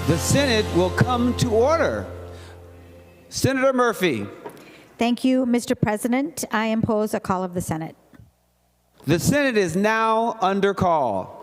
The Senate will come to order. Senator Murphy. Thank you, Mr. President. I impose a call of the Senate. The Senate is now under call.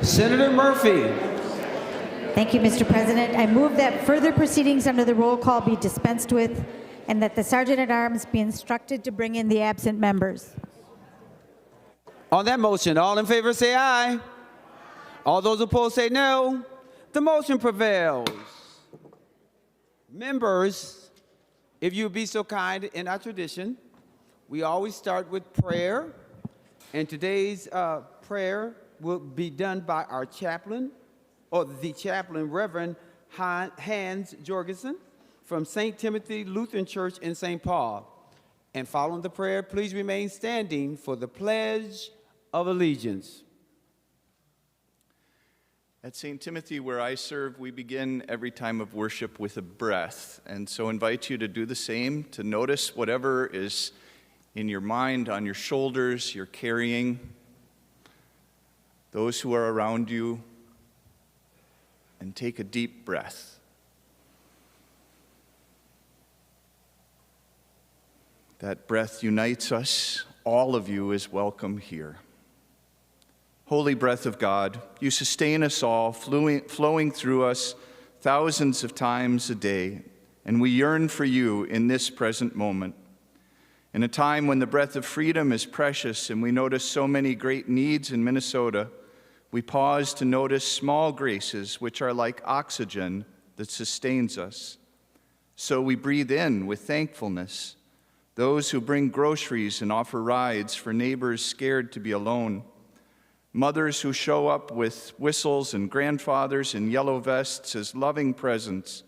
Senator Murphy. Thank you, Mr. President. I move that further proceedings under the roll call be dispensed with and that the Sergeant-at-Arms be instructed to bring in the absent members. On that motion, all in favor say aye. All those opposed say no. The motion prevails. Members, if you would be so kind, in our tradition, we always start with prayer. And today's prayer will be done by our chaplain, or the chaplain, Reverend Hans Jorgensen from St. Timothy Lutheran Church in St. Paul. And following the prayer, please remain standing for the Pledge of Allegiance. At St. Timothy, where I serve, we begin every time of worship with a breath. And so invite you to do the same, to notice whatever is in your mind, on your shoulders, you're carrying, those who are around you, and take a deep breath. That breath unites us. All of you is welcome here. Holy breath of God, you sustain us all, flowing through us thousands of times a day, and we yearn for you in this present moment. In a time when the breath of freedom is precious and we notice so many great needs in Minnesota, we pause to notice small graces which are like oxygen that sustains us. So we breathe in with thankfulness those who bring groceries and offer rides for neighbors scared to be alone, mothers who show up with whistles and grandfathers in yellow vests as loving presents,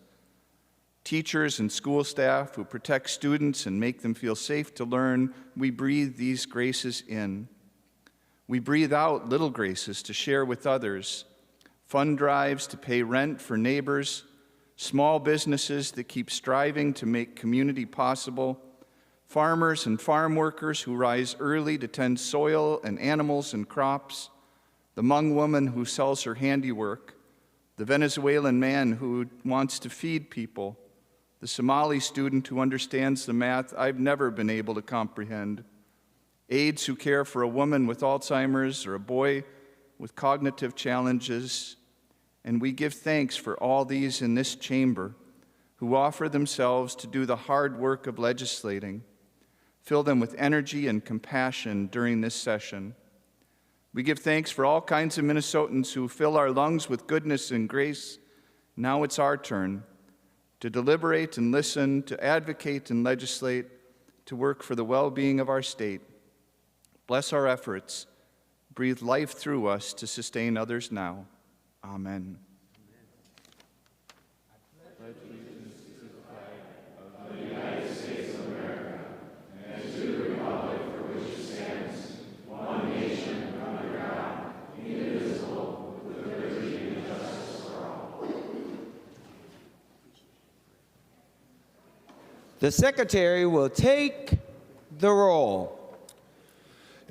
teachers and school staff who protect students and make them feel safe to learn, we breathe these graces in. We breathe out little graces to share with others, fund drives to pay rent for neighbors, small businesses that keep striving to make community possible, farmers and farm workers who rise early to tend soil and animals and crops, the Hmong woman who sells her handiwork, the Venezuelan man who wants to feed people, the Somali student who understands the math I've never been able to comprehend, aides who care for a woman with Alzheimer's or a boy with cognitive challenges, and we give thanks for all these in this chamber who offer themselves to do the hard work of legislating. Fill them with energy and compassion during this session. We give thanks for all kinds of Minnesotans who fill our lungs with goodness and grace. Now it's our turn to deliberate and listen, to advocate and legislate, to work for the well-being of our state. Bless our efforts. Breathe life through us to sustain others now. Amen. The secretary will take the roll.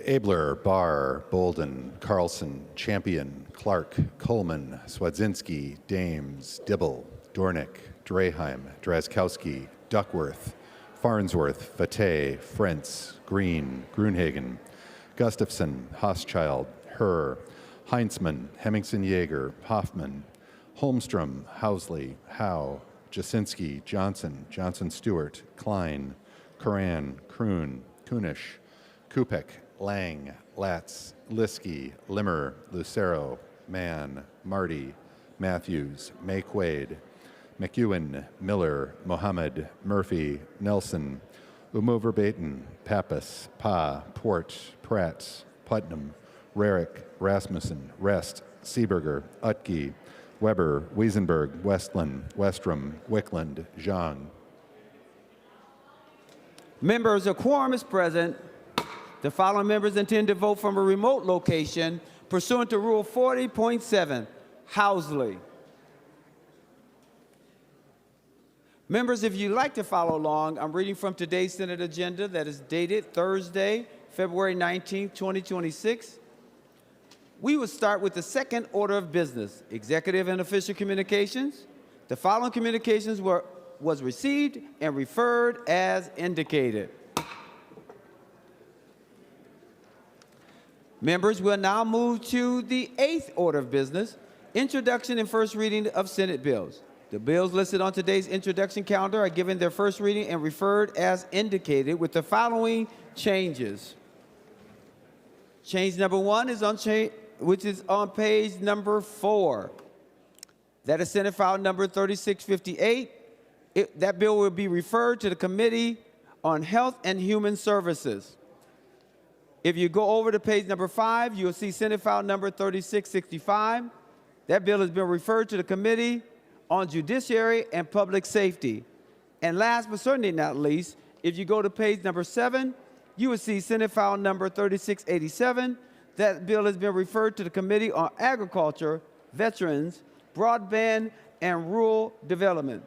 Abler, Barr, Bolden, Carlson, Champion, Clark, Coleman, Swedzinski, Dames, Dibble, Dornick, Draheim, Drazkowski, Duckworth, Farnsworth, Fateh, Frentz, Green, Grunhagen, Gustafson, Hochschild, Herr, Heinzmann, Hemmingson Jaeger, Hoffman, Holmstrom, Housley, Howe, Jasinski, Johnson, Johnson Stewart, Klein, Coran, Kroon, Kunish, Kupek, Lang, Latz, Liskey, Limmer, Lucero, Mann, Marty, Matthews, May-Quaid, McEwen, Miller, Mohammed, Murphy, Nelson, Umo-Verbaten, Pappas, Pa, Port, Pratt, Putnam, Rarick, Rasmussen, Rest, Seeberger, Utke, Weber, Wiesenberg, Westland, Westrom, Wickland, Zhang. Members, a quorum is present. The following members intend to vote from a remote location pursuant to Rule 40.7. Housley. Members, if you'd like to follow along, I'm reading from today's Senate agenda that is dated Thursday, February 19, 2026. We will start with the second order of business, executive and official communications. The following communications was received and referred as indicated. Members, we'll now move to the eighth order of business, introduction and first reading of Senate bills. The bills listed on today's introduction calendar are given their first reading and referred as indicated with the following changes. Change number one is which is on page number 4. That is Senate file number 3658. That bill will be referred to the Committee on Health and Human Services. If you go over to page number 5, you'll see Senate file number 3665. That bill has been referred to the Committee on Judiciary and Public Safety. And last but certainly not least, if you go to page number 7, you will see Senate file number 3687. That bill has been referred to the Committee on Agriculture, Veterans, Broadband, and Rural Development.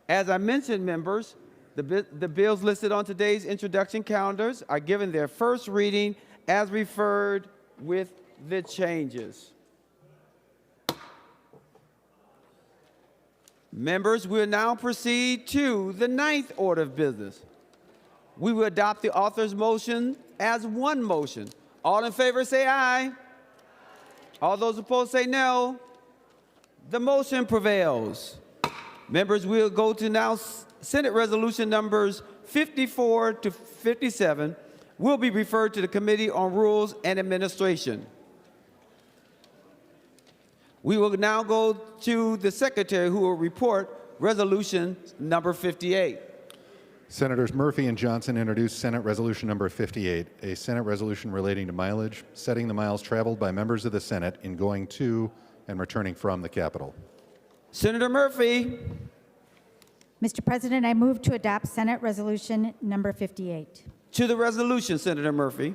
As I mentioned, members, the bills listed on today's introduction calendars are given their first reading as referred with the changes. Members, we'll now proceed to the ninth order of business. We will adopt the author's motion as one motion. All in favor say aye. All those opposed say no. The motion prevails. Members, we'll go to now Senate Resolution numbers 54 to 57 will be referred to the Committee on Rules and Administration. We will now go to the Secretary who will report Resolution number 58. Senators Murphy and Johnson introduced Senate Resolution number 58, a Senate resolution relating to mileage, setting the miles traveled by members of the Senate in going to and returning from the Capitol. Senator Murphy. Mr. President, I move to adopt Senate Resolution number 58. To the resolution, Senator Murphy.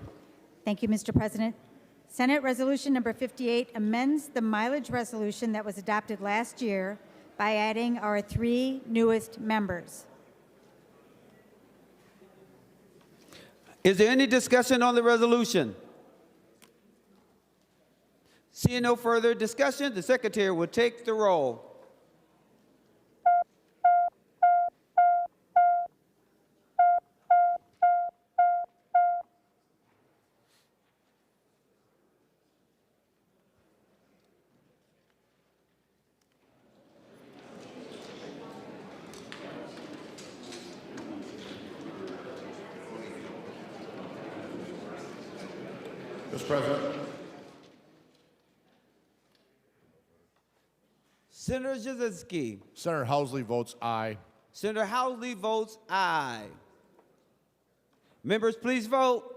Thank you, Mr. President. Senate Resolution number 58 amends the mileage resolution that was adopted last year by adding our 3 newest members. Is there any discussion on the resolution? Seeing no further discussion, the secretary will take the roll. Mr. President. Senator Jasinski. Senator Housley votes aye. Senator Housley votes aye. Members, please vote.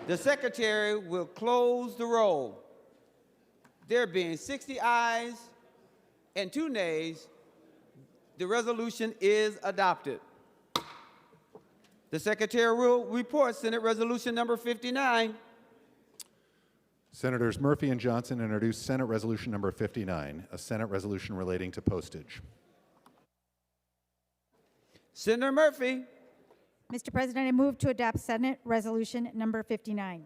The secretary will close the roll. There being 60 ayes and 2 nays, the resolution is adopted. The secretary will report Senate Resolution number 59. Senators Murphy and Johnson introduced Senate Resolution number 59, a Senate resolution relating to postage. Senator Murphy. Mr. President, I move to adopt Senate Resolution number 59.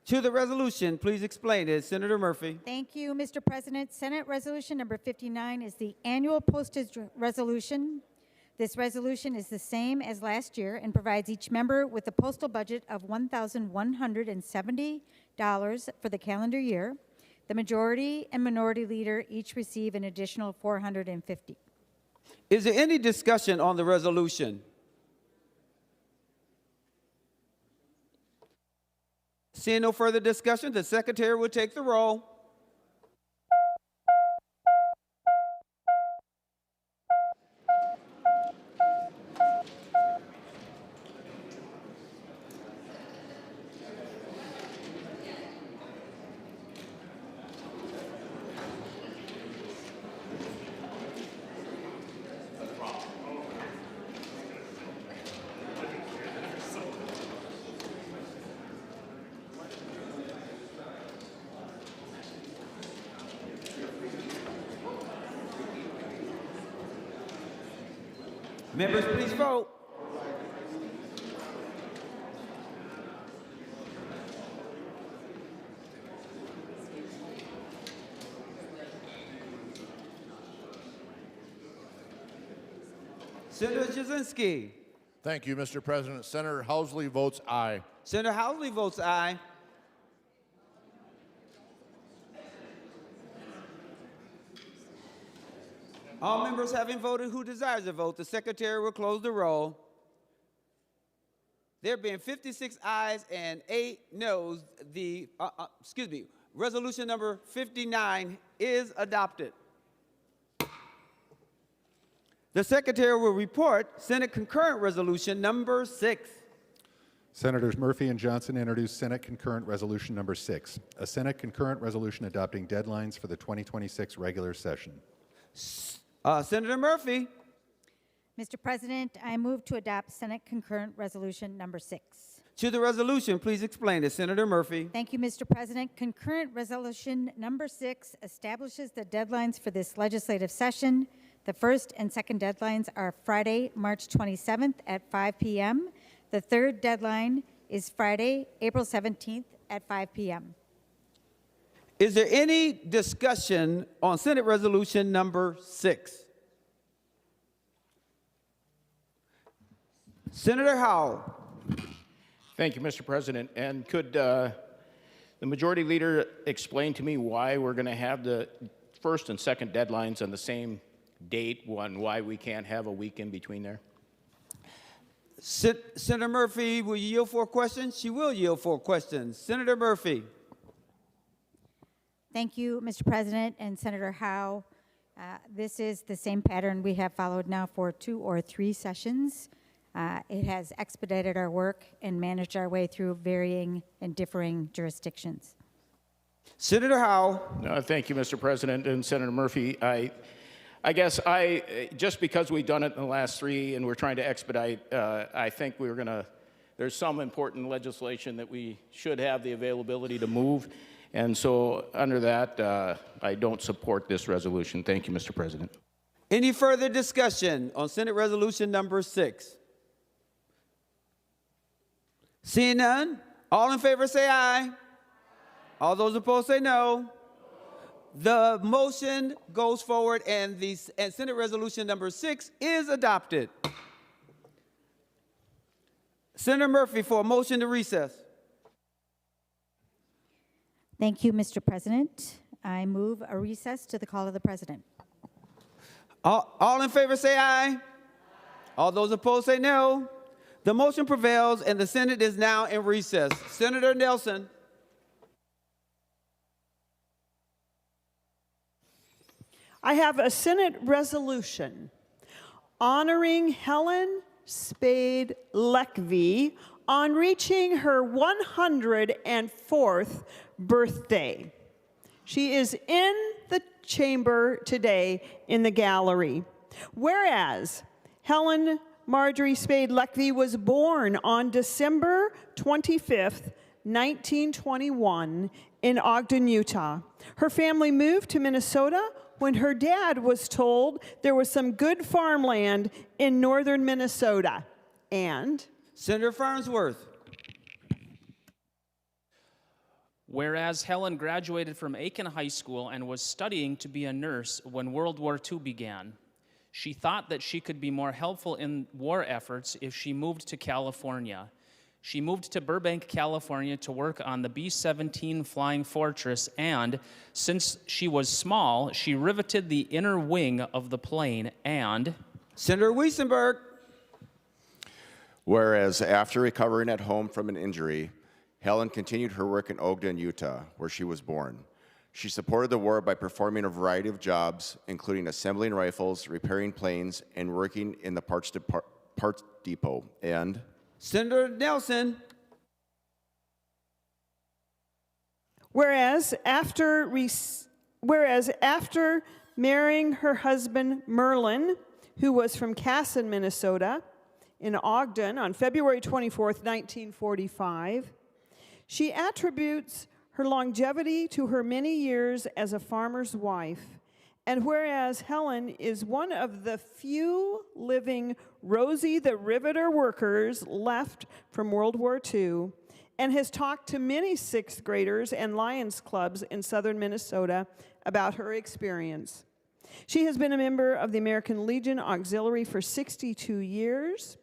To the resolution, please explain it. Senator Murphy. Thank you, Mr. President. Senate Resolution number 59 is the annual postage resolution. This resolution is the same as last year and provides each member with a postal budget of $1,170 for the calendar year. The majority and minority leader each receive an additional $450. Is there any discussion on the resolution? Seeing no further discussion, the secretary will take the roll. Members, please vote. Senator Jasinski. Thank you, Mr. President. Senator Housley votes aye. Senator Housley votes aye. All members having voted who desires to vote, the secretary will close the roll. There being 56 ayes and 8 noes, the resolution number 59 is adopted. The secretary will report Senate Concurrent Resolution number 6. Senators Murphy and Johnson introduced Senate Concurrent Resolution number 6, a Senate Concurrent Resolution adopting deadlines for the 2026 regular session. Senator Murphy. Mr. President, I move to adopt Senate Concurrent Resolution number 6. To the resolution, please explain it. Senator Murphy. Thank you, Mr. President. Concurrent Resolution number 6 establishes the deadlines for this legislative session. The first and second deadlines are Friday, March 27th at 5 p.m. The third deadline is Friday, April 17th at 5 p.m. Is there any discussion on Senate Resolution number 6? Senator Howell. Thank you, Mr. President. And could the majority leader explain to me why we're going to have the first and second deadlines on the same date, why we can't have a week in between there? Senator Murphy, will you yield for questions? She will yield for questions. Senator Murphy. Thank you, Mr. President and Senator Howe. This is the same pattern we have followed now for 2 or 3 sessions. It has expedited our work and managed our way through varying and differing jurisdictions. Senator Howe. Thank you, Mr. President and Senator Murphy. I guess just because we've done it in the last 3 and we're trying to expedite, I think there's some important legislation that we should have the availability to move. And so under that, I don't support this resolution. Thank you, Mr. President. Any further discussion on Senate Resolution number 6? Seeing none, all in favor say aye. All those opposed say no. The motion goes forward and Senate Resolution number 6 is adopted. Senator Murphy for a motion to recess. Thank you, Mr. President. I move a recess to the call of the President. All in favor say aye. All those opposed say no. The motion prevails and the Senate is now in recess. Senator Nelson. I have a Senate resolution honoring Helen Spade Levy on reaching her 104th birthday. She is in the chamber today in the gallery. Whereas Helen Marjorie Spade Levy was born on December 25th, 1921 in Ogden, Utah. Her family moved to Minnesota when her dad was told there was some good farmland in northern Minnesota. And Senator Farnsworth. Whereas Helen graduated from Aiken High School and was studying to be a nurse when World War II began, she thought that she could be more helpful in war efforts if she moved to California. She moved to Burbank, California to work on the B-17 Flying Fortress, and since she was small, she riveted the inner wing of the plane and... Senator Wiesenberg. Whereas after recovering at home from an injury, Helen continued her work in Ogden, Utah, where she was born. She supported the war by performing a variety of jobs, including assembling rifles, repairing planes, and working in the parts depot. And Senator Nelson. whereas after marrying her husband Merlin, who was from Casson, Minnesota, in Ogden on February 24th, 1945, she attributes her longevity to her many years as a farmer's wife. And whereas Helen is one of the few living Rosie the Riveter workers left from World War II, and has talked to many 6th graders and Lions clubs in southern Minnesota about her experience. She has been a member of the American Legion Auxiliary for 62 years,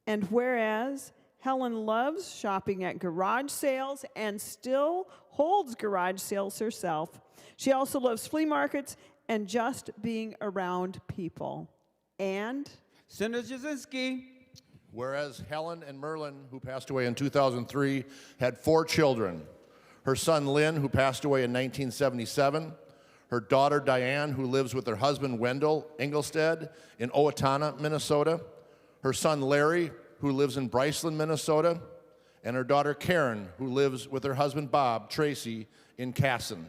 and whereas Helen loves shopping at garage sales and still holds garage sales herself, she also loves flea markets and just being around people. And Senator Jasinski. Whereas Helen and Merlin, who passed away in 2003, had 4 children. Her son Lynn, who passed away in 1977, her daughter Diane, who lives with her husband Wendell Engelstead in Owatonna, Minnesota, her son Larry, who lives in Bryceland, Minnesota, and her daughter Karen, who lives with her husband Bob Tracy in Casson.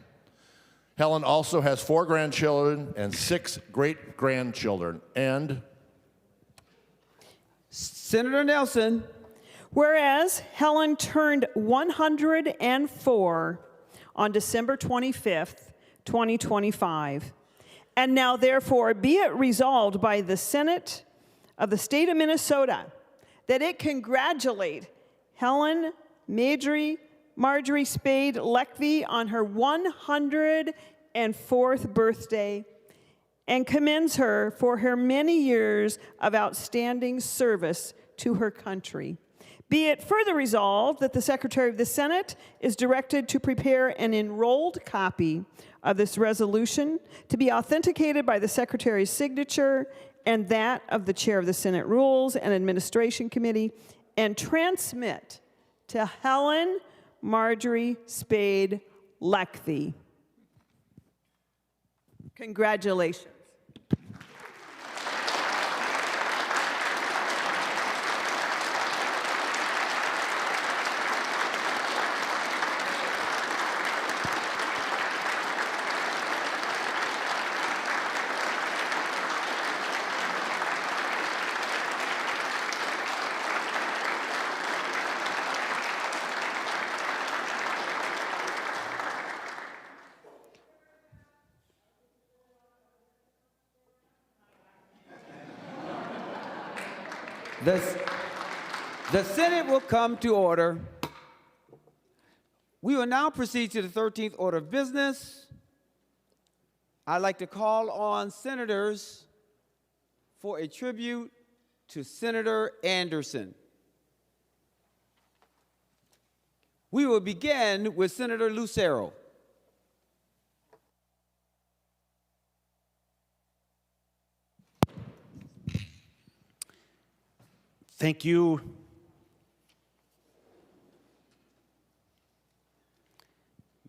Helen also has 4 grandchildren and 6 great-grandchildren. And Senator Nelson. whereas Helen turned 104 on December 25th, 2025, and now therefore be it resolved by the Senate of the state of Minnesota that it congratulate Helen Marjorie Spade Levy on her 104th birthday and commends her for her many years of outstanding service to her country. Be it further resolved that the Secretary of the Senate is directed to prepare an enrolled copy of this resolution to be authenticated by the Secretary's signature and that of the Chair of the Senate Rules and Administration Committee, and transmit to Helen Marjorie Spade Levy. Congratulations. The Senate will come to order. We will now proceed to the 13th order of business. I'd like to call on senators for a tribute to Senator Anderson. We will begin with Senator Lucero. Thank you.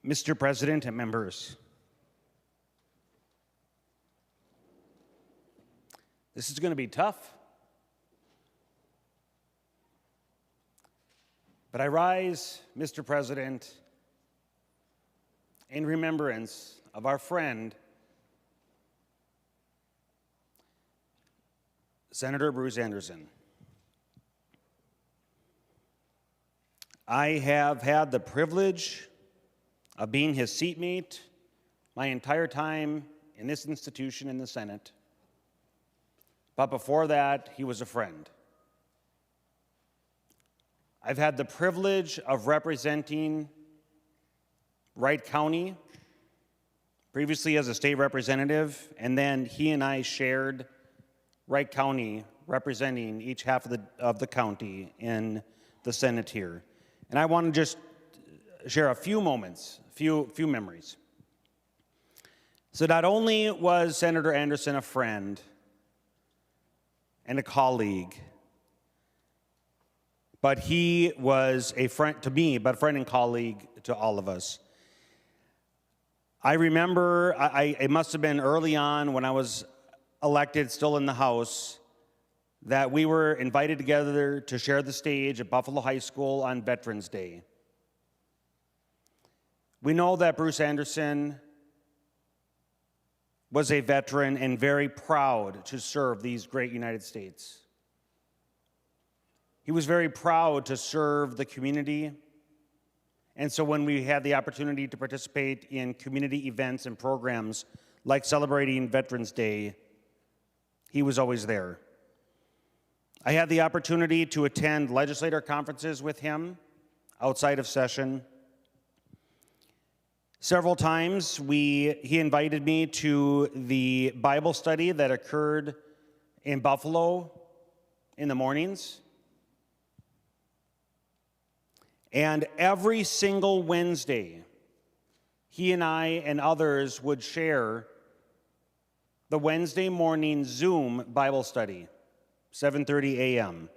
Mr. President and members. This is going to be tough. But I rise, Mr. President, in remembrance of our friend, Senator Bruce Anderson. I have had the privilege of being his seatmate my entire time in this institution in the Senate. But before that, he was a friend. I've had the privilege of representing Wright County, previously as a state representative, and then he and I shared Wright County representing each half of the county in the Senate here. And I want to just share a few moments, few memories. So not only was Senator Anderson a friend and a colleague, but he was a friend to me, but a friend and colleague to all of us. I remember, it must have been early on when I was elected, still in the House, that we were invited together to share the stage at Buffalo High School on Veterans Day. We know that Bruce Anderson was a veteran and very proud to serve these great United States. He was very proud to serve the community. And so when we had the opportunity to participate in community events and programs like celebrating Veterans Day, he was always there. I had the opportunity to attend legislator conferences with him outside of session. Several times he invited me to the Bible study that occurred in Buffalo in the mornings. And every single Wednesday, he and I and others would share the Wednesday morning Zoom Bible study, 7:30 a.m.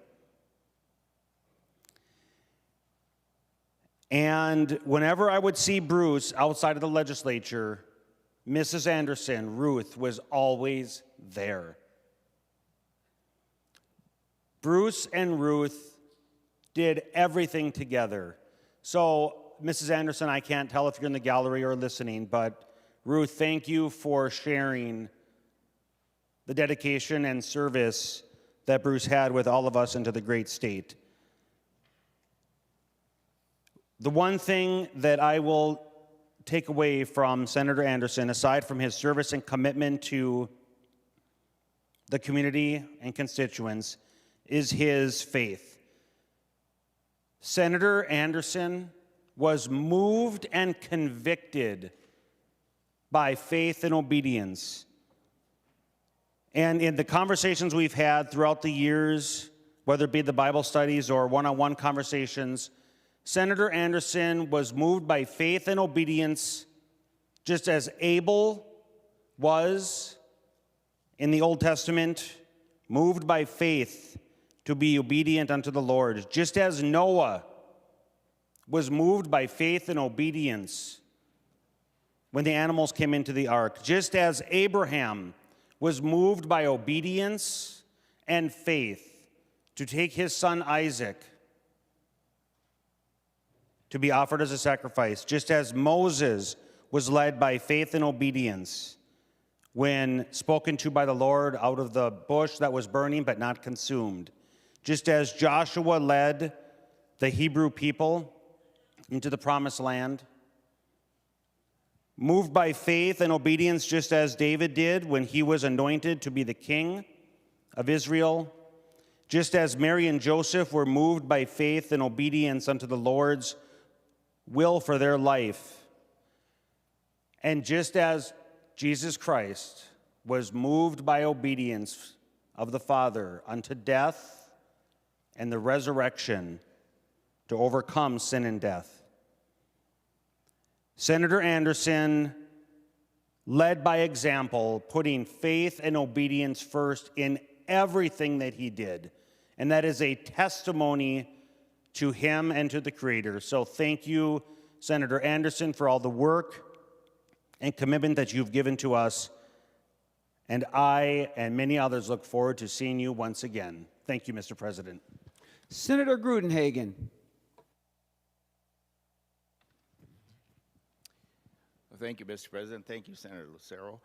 And whenever I would see Bruce outside of the legislature, Mrs. Anderson, Ruth, was always there. Bruce and Ruth did everything together. So, Mrs. Anderson, I can't tell if you're in the gallery or listening, but Ruth, thank you for sharing the dedication and service that Bruce had with all of us into the great state. The one thing that I will take away from Senator Anderson, aside from his service and commitment to the community and constituents, is his faith. Senator Anderson was moved and convicted by faith and obedience. And in the conversations we've had throughout the years, whether it be the Bible studies or one-on-one conversations, Senator Anderson was moved by faith and obedience, just as Abel was in the Old Testament, moved by faith to be obedient unto the Lord, just as Noah was moved by faith and obedience when the animals came into the ark. Just as Abraham was moved by obedience and faith to take his son Isaac to be offered as a sacrifice, just as Moses was led by faith and obedience when spoken to by the Lord out of the bush that was burning but not consumed, just as Joshua led the Hebrew people into the promised land, moved by faith and obedience just as David did when he was anointed to be the king of Israel, just as Mary and Joseph were moved by faith and obedience unto the Lord's will for their life, and just as Jesus Christ was moved by obedience of the Father unto death and the resurrection to overcome sin and death. Senator Anderson led by example, putting faith and obedience first in everything that he did. And that is a testimony to him and to the Creator. So thank you, Senator Anderson, for all the work and commitment that you've given to us. And I and many others look forward to seeing you once again. Thank you, Mr. President. Senator Grudenhagen. Well, thank you, Mr. President. Thank you, Senator Lucero.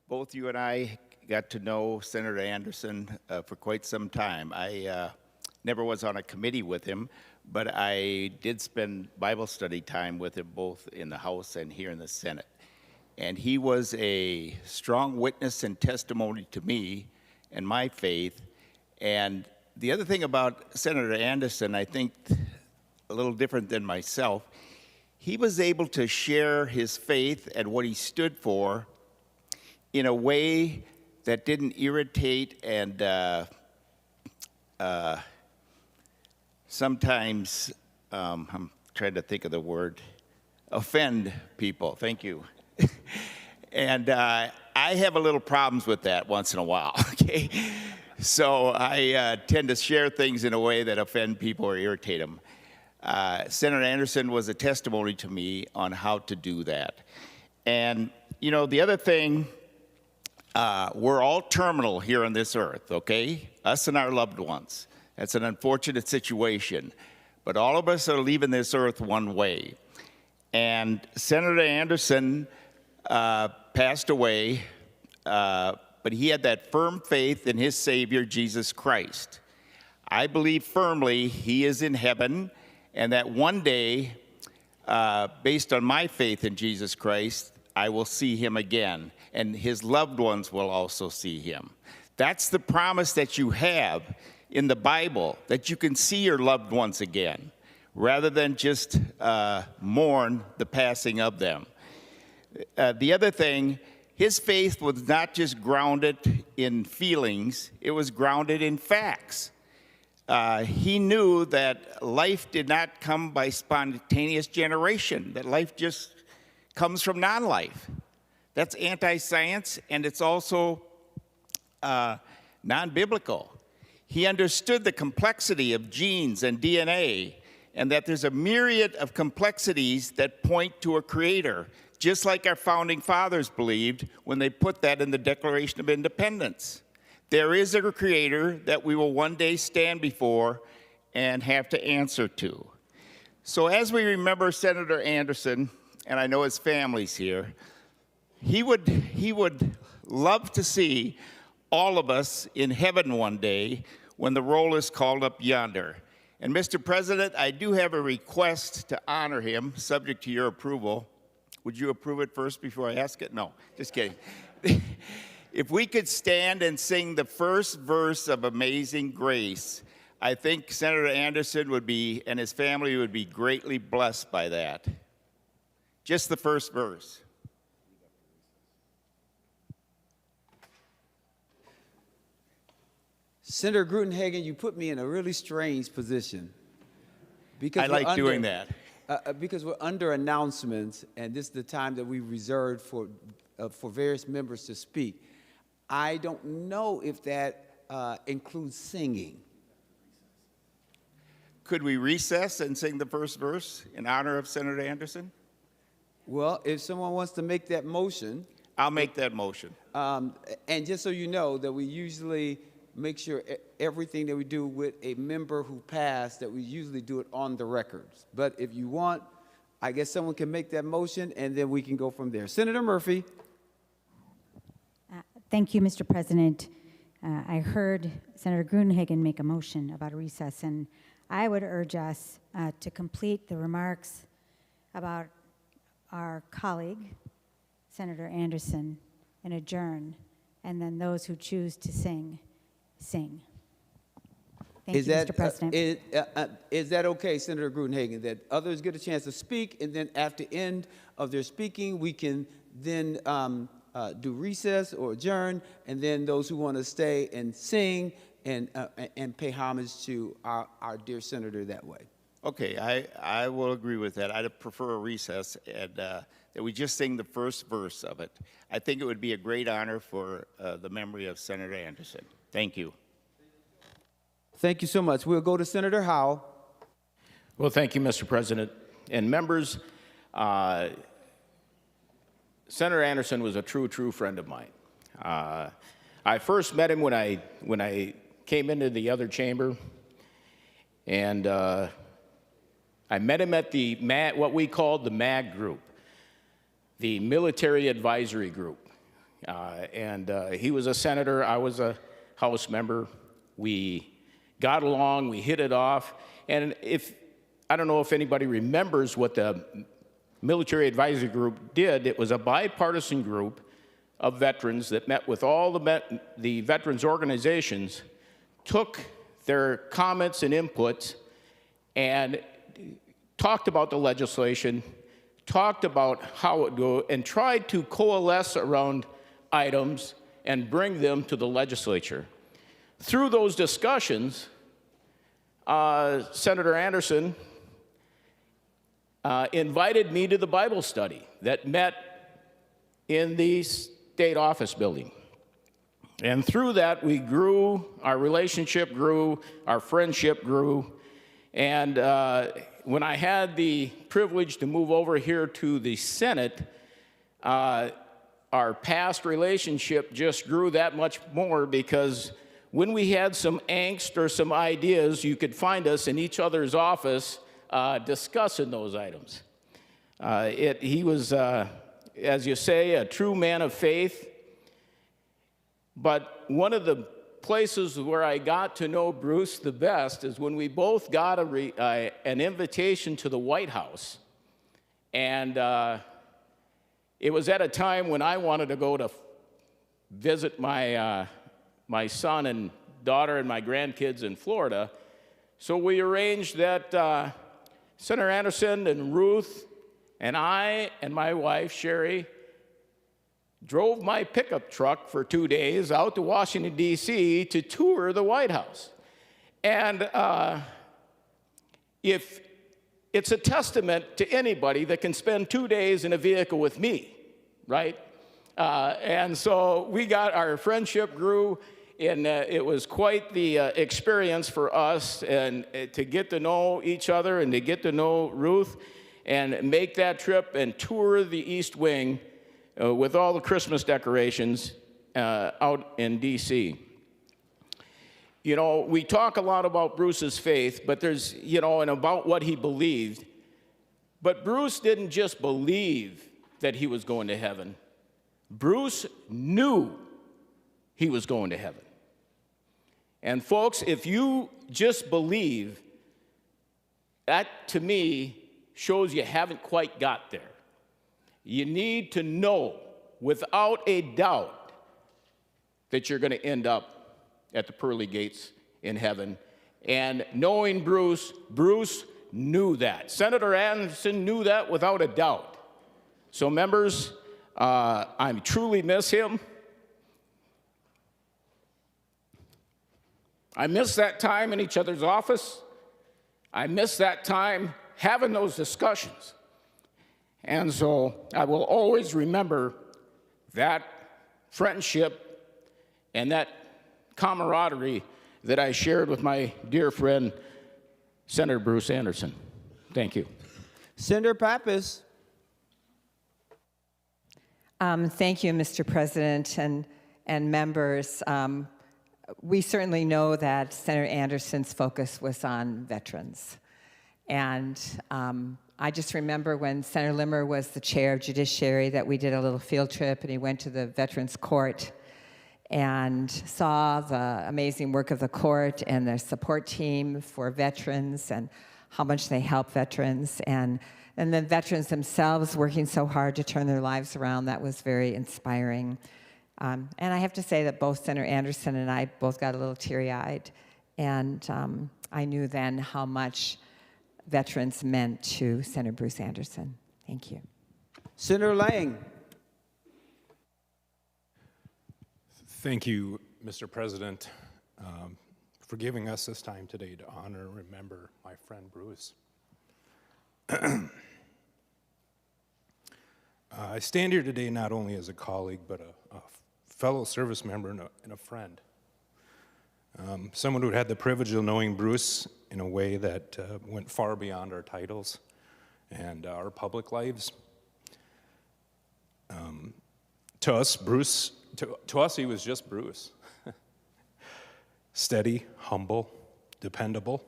Both you and I got to know Senator Anderson for quite some time. I never was on a committee with him, but I did spend Bible study time with him both in the House and here in the Senate. And he was a strong witness and testimony to me and my faith. And the other thing about Senator Anderson, I think a little different than myself, he was able to share his faith and what he stood for in a way that didn't irritate and sometimes, I'm trying to think of the word, offend people. Thank you. And I have a little problems with that once in a while, okay? So I tend to share things in a way that offend people or irritate them. Senator Anderson was a testimony to me on how to do that. And, you know, the other thing, we're all terminal here on this earth, okay? Us and our loved ones. That's an unfortunate situation. But all of us are leaving this earth one way. And Senator Anderson passed away, but he had that firm faith in his Savior, Jesus Christ. I believe firmly he is in heaven, and that one day, based on my faith in Jesus Christ, I will see him again, and his loved ones will also see him. That's the promise that you have in the Bible, that you can see your loved ones again, rather than just mourn the passing of them. The other thing, his faith was not just grounded in feelings, it was grounded in facts. He knew that life did not come by spontaneous generation, that life just comes from non-life. That's anti-science, and it's also non-biblical. He understood the complexity of genes and DNA, and that there's a myriad of complexities that point to a creator, just like our founding fathers believed when they put that in the Declaration of Independence. There is a creator that we will one day stand before and have to answer to. So as we remember Senator Anderson, and I know his family's here, he would love to see all of us in heaven one day when the roll is called up yonder. And Mr. President, I do have a request to honor him, subject to your approval. Would you approve it first before I ask it? No, just kidding. If we could stand and sing the first verse of Amazing Grace, I think Senator Anderson would be, and his family would be greatly blessed by that. Just the first verse. Senator Grudenhagen, you put me in a really strange position. Because I like doing that. Because we're under announcements, and this is the time that we reserved for various members to speak. I don't know if that includes singing. Could we recess and sing the first verse in honor of Senator Anderson? Well, if someone wants to make that motion, I'll make that motion. and just so you know, that we usually make sure everything that we do with a member who passed, that we usually do it on the records. But if you want, I guess someone can make that motion, and then we can go from there. Senator Murphy. Thank you, Mr. President. I heard Senator Gruenhagen make a motion about a recess, and I would urge us to complete the remarks about our colleague, Senator Anderson, and adjourn, and then those who choose to sing. Thank you, Mr. President. Is that okay, Senator Gruenhagen, that others get a chance to speak, and then at the end of their speaking, we can then do recess or adjourn, and then those who want to stay and sing and pay homage to our dear senator that way? Okay, I will agree with that. I'd prefer a recess and that we just sing the first verse of it. I think it would be a great honor for the memory of Senator Anderson. Thank you. Thank you so much. We'll go to Senator Howe. Well, thank you, Mr. President. And members, Senator Anderson was a true friend of mine. I first met him when I came into the other chamber, and I met him at the what we called the MAG group, the Military Advisory Group. He was a senator, I was a House member. We got along, we hit it off, and I don't know if anybody remembers what the Military Advisory Group did. It was a bipartisan group of veterans that met with all the veterans organizations, took their comments and inputs, and talked about the legislation, talked about how it would go, and tried to coalesce around items and bring them to the legislature. Through those discussions, Senator Anderson invited me to the Bible study that met in the state office building. And through that, we grew, our relationship grew, our friendship grew. And when I had the privilege to move over here to the Senate, our past relationship just grew that much more, because when we had some angst or some ideas, you could find us in each other's office discussing those items. He was, as you say, a true man of faith. But one of the places where I got to know Bruce the best is when we both got an invitation to the White House. And it was at a time when I wanted to go to visit my son and daughter and my grandkids in Florida. So we arranged that Senator Anderson and Ruth and I and my wife, Sherry, drove my pickup truck for 2 days out to Washington, D.C. to tour the White House. And if it's a testament to anybody that can spend 2 days in a vehicle with me, right? And so our friendship grew, and it was quite the experience for us, and to get to know each other and to get to know Ruth and make that trip and tour the East Wing with all the Christmas decorations out in D.C. You know, we talk a lot about Bruce's faith, but there's, and about what he believed. But Bruce didn't just believe that he was going to heaven. Bruce knew he was going to heaven. And folks, if you just believe, that to me shows you haven't quite got there. You need to know without a doubt that you're going to end up at the pearly gates in heaven. And knowing Bruce knew that. Senator Anderson knew that without a doubt. So members, I truly miss him. I miss that time in each other's office. I miss that time having those discussions. And so I will always remember that friendship and that camaraderie that I shared with my dear friend, Senator Bruce Anderson. Thank you. Senator Pappas. Thank you, Mr. President and members. We certainly know that Senator Anderson's focus was on veterans. And I just remember when Senator Limmer was the chair of Judiciary that we did a little field trip and he went to the Veterans Court and saw the amazing work of the court and the support team for veterans and how much they help veterans, and the veterans themselves working so hard to turn their lives around. That was very inspiring. And I have to say that both Senator Anderson and I both got a little teary-eyed, and I knew then how much veterans meant to Senator Bruce Anderson. Thank you. Senator Lang. Thank you, Mr. President, for giving us this time today to honor and remember my friend Bruce. I stand here today not only as a colleague, but a fellow service member and a friend. Someone who had the privilege of knowing Bruce in a way that went far beyond our titles and our public lives. To us, he was just Bruce. Steady, humble, dependable,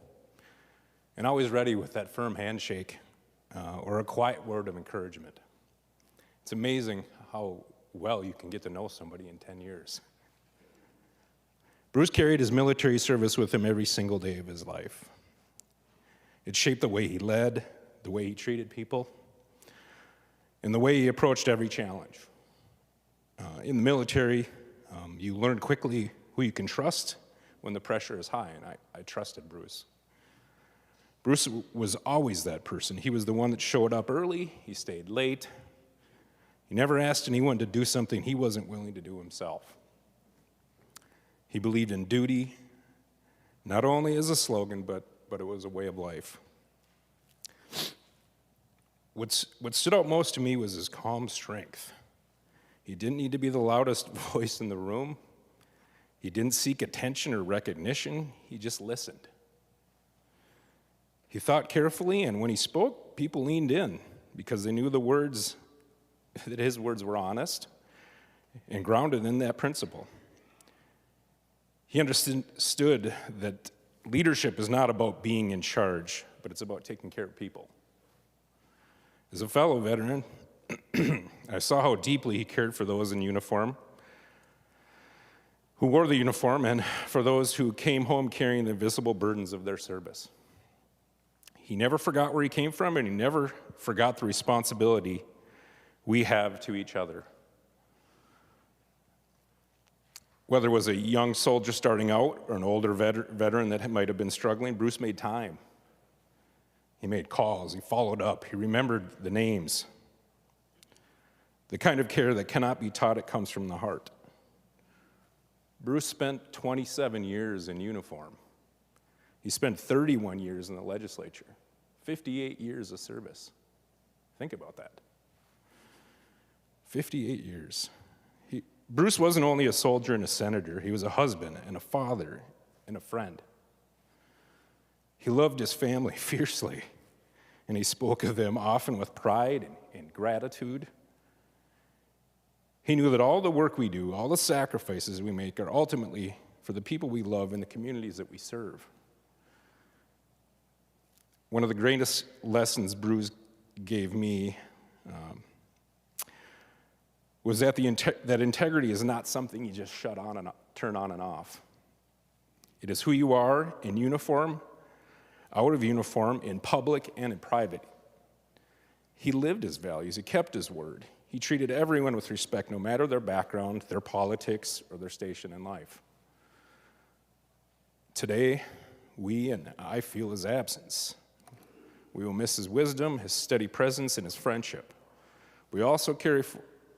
and always ready with that firm handshake or a quiet word of encouragement. It's amazing how well you can get to know somebody in 10 years. Bruce carried his military service with him every single day of his life. It shaped the way he led, the way he treated people, and the way he approached every challenge. In the military, you learn quickly who you can trust when the pressure is high, and I trusted Bruce. Bruce was always that person. He was the one that showed up early, he stayed late. He never asked anyone to do something he wasn't willing to do himself. He believed in duty, not only as a slogan, but it was a way of life. What stood out most to me was his calm strength. He didn't need to be the loudest voice in the room. He didn't seek attention or recognition. He just listened. He thought carefully, and when he spoke, people leaned in because they knew that his words were honest and grounded in that principle. He understood that leadership is not about being in charge, but it's about taking care of people. As a fellow veteran, I saw how deeply he cared for those in uniform, who wore the uniform, and for those who came home carrying the invisible burdens of their service. He never forgot where he came from, and he never forgot the responsibility we have to each other. Whether it was a young soldier starting out or an older veteran that might have been struggling, Bruce made time. He made calls, he followed up, he remembered the names. The kind of care that cannot be taught, it comes from the heart. Bruce spent 27 years in uniform. He spent 31 years in the legislature, 58 years of service. Think about that. 58 years. Bruce wasn't only a soldier and a senator, he was a husband and a father and a friend. He loved his family fiercely, and he spoke of them often with pride and gratitude. He knew that all the work we do, all the sacrifices we make are ultimately for the people we love and the communities that we serve. One of the greatest lessons Bruce gave me was that that integrity is not something you just turn on and off. It is who you are in uniform, out of uniform, in public and in private. He lived his values, he kept his word. He treated everyone with respect, no matter their background, their politics, or their station in life. Today, we and I feel his absence. We will miss his wisdom, his steady presence, and his friendship. We also carry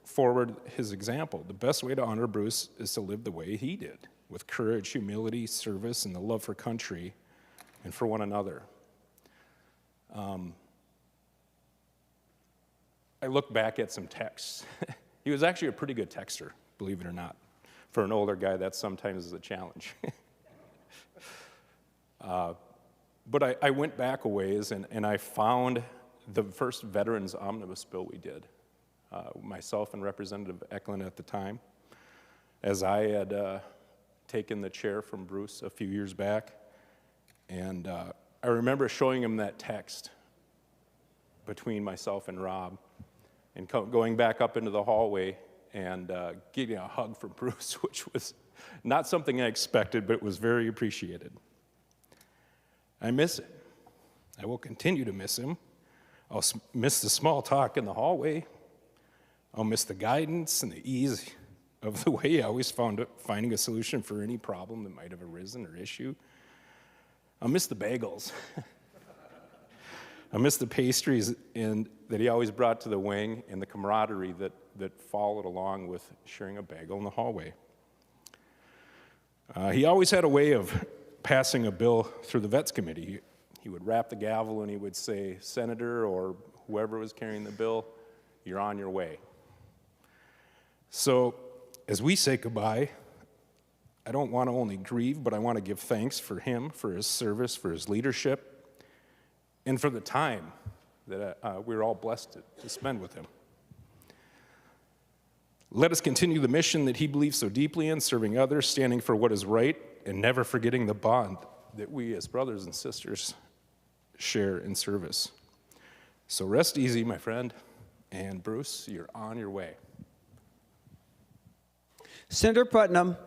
forward his example. The best way to honor Bruce is to live the way he did, with courage, humility, service, and the love for country and for one another. I look back at some texts. He was actually a pretty good texter, believe it or not. For an older guy, that sometimes is a challenge. But I went back a ways, and I found the first Veterans Omnibus bill we did. myself and Representative Eklund at the time, as I had taken the chair from Bruce a few years back. And I remember showing him that text between myself and Rob, and going back up into the hallway and getting a hug from Bruce, which was not something I expected, but it was very appreciated. I miss him. I will continue to miss him. I'll miss the small talk in the hallway. I'll miss the guidance and the ease of the way I always found finding a solution for any problem that might have arisen or issue. I'll miss the bagels. I miss the pastries that he always brought to the wing, and the camaraderie that followed along with sharing a bagel in the hallway. He always had a way of passing a bill through the Vets Committee. He would rap the gavel and he would say, "Senator," or whoever was carrying the bill, "you're on your way." So as we say goodbye, I don't want to only grieve, but I want to give thanks for him, for his service, for his leadership, and for the time that we're all blessed to spend with him. Let us continue the mission that he believes so deeply in, serving others, standing for what is right, and never forgetting the bond that we as brothers and sisters share in service. So rest easy, my friend, and Bruce, you're on your way. Senator Putnam.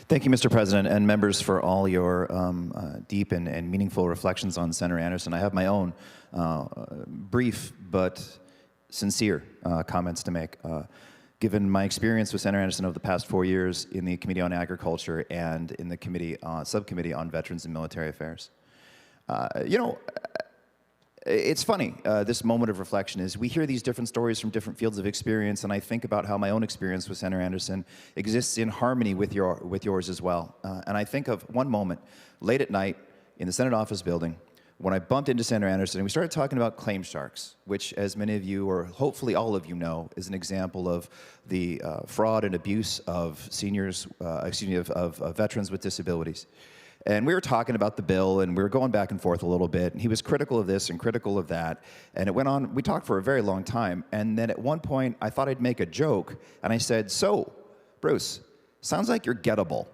Thank you, Mr. President, and members for all your deep and meaningful reflections on Senator Anderson. I have my own brief but sincere comments to make. Given my experience with Senator Anderson over the past 4 years in the Committee on Agriculture and in the subcommittee on Veterans and Military Affairs. It's funny, this moment of reflection is we hear these different stories from different fields of experience, and I think about how my own experience with Senator Anderson exists in harmony with yours as well. And I think of one moment late at night in the Senate office building when I bumped into Senator Anderson and we started talking about claim sharks, which, as many of you, or hopefully all of you know, is an example of the fraud and abuse of seniors, of veterans with disabilities. And we were talking about the bill, and we were going back and forth a little bit, and he was critical of this and critical of that, and it went on. We talked for a very long time, and then at one point, I thought I'd make a joke, and I said, "So, Bruce, sounds like you're gettable."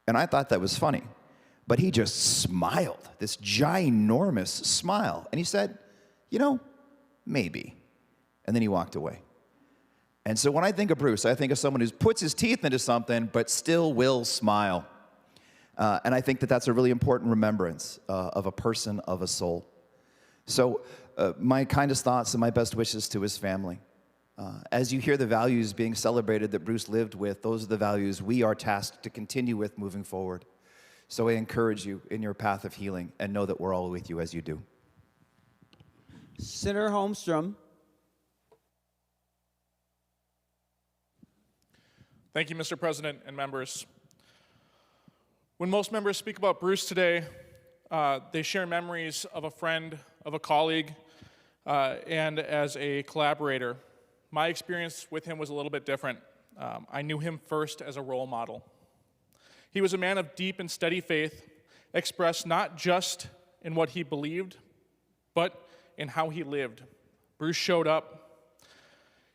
And I thought that was funny, but he just smiled, this ginormous smile, and he said, "Maybe," and then he walked away. And so when I think of Bruce, I think of someone who puts his teeth into something, but still will smile. And I think that that's a really important remembrance of a person, of a soul. So my kindest thoughts and my best wishes to his family. As you hear the values being celebrated that Bruce lived with, those are the values we are tasked to continue with moving forward. So I encourage you in your path of healing, and know that we're all with you as you do. Senator Holmstrom. Thank you, Mr. President and members. When most members speak about Bruce today, they share memories of a friend, of a colleague, and as a collaborator. My experience with him was a little bit different. I knew him first as a role model. He was a man of deep and steady faith, expressed not just in what he believed, but in how he lived. Bruce showed up.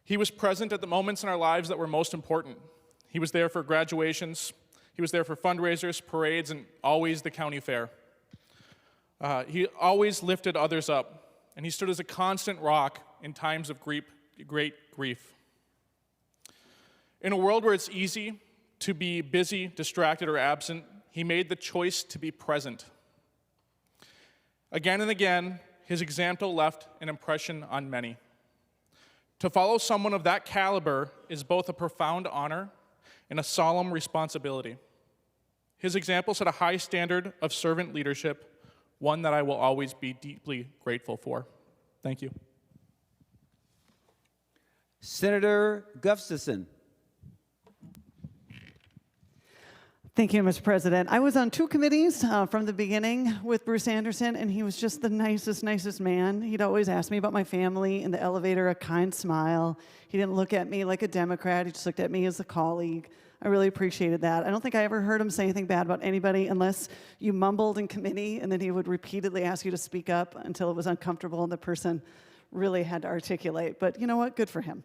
He was present at the moments in our lives that were most important. He was there for graduations. He was there for fundraisers, parades, and always the county fair. He always lifted others up, and he stood as a constant rock in times of great grief. In a world where it's easy to be busy, distracted, or absent, he made the choice to be present. Again and again, his example left an impression on many. To follow someone of that caliber is both a profound honor and a solemn responsibility. His example set a high standard of servant leadership, one that I will always be deeply grateful for. Thank you. Senator Gustafson. Thank you, Mr. President. I was on 2 committees from the beginning with Bruce Anderson, and he was just the nicest man. He'd always ask me about my family in the elevator, a kind smile. He didn't look at me like a Democrat. He just looked at me as a colleague. I really appreciated that. I don't think I ever heard him say anything bad about anybody unless you mumbled in committee, and then he would repeatedly ask you to speak up until it was uncomfortable and the person really had to articulate. But you know what? Good for him.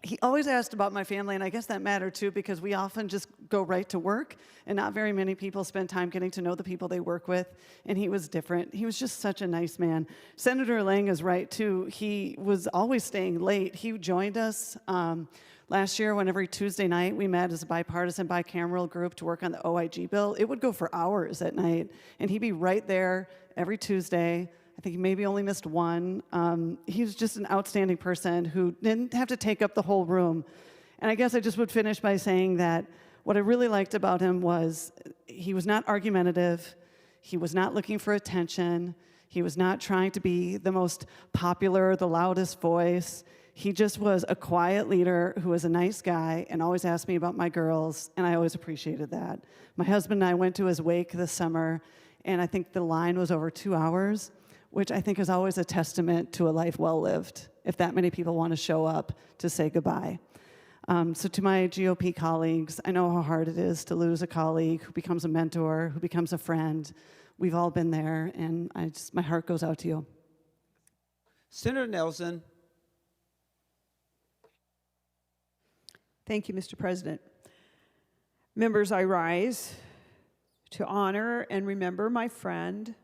He always asked about my family, and I guess that mattered too, because we often just go right to work, and not very many people spend time getting to know the people they work with, and he was different. He was just such a nice man. Senator Lang is right too. He was always staying late. He joined us last year when every Tuesday night we met as a bipartisan, bicameral group to work on the OIG bill. It would go for hours at night, and he'd be right there every Tuesday. I think he maybe only missed one. He was just an outstanding person who didn't have to take up the whole room. And I guess I just would finish by saying that what I really liked about him was he was not argumentative. He was not looking for attention. He was not trying to be the most popular, the loudest voice. He just was a quiet leader who was a nice guy and always asked me about my girls, and I always appreciated that. My husband and I went to his wake this summer, and I think the line was over 2 hours, which I think is always a testament to a life well lived, if that many people want to show up to say goodbye. So to my GOP colleagues, I know how hard it is to lose a colleague who becomes a mentor, who becomes a friend. We've all been there, and my heart goes out to you. Senator Nelson. Thank you, Mr. President. Members, I rise to honor and remember my friend,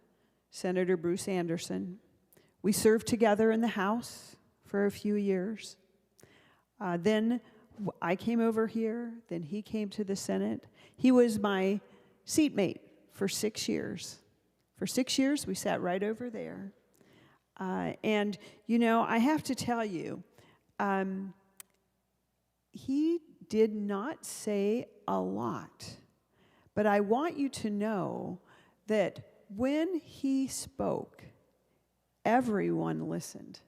Senator Bruce Anderson. We served together in the House for a few years. Then I came over here, then he came to the Senate. He was my seatmate for 6 years. For 6 years, we sat right over there. And, you know, I have to tell you, he did not say a lot, but I want you to know that when he spoke, everyone listened.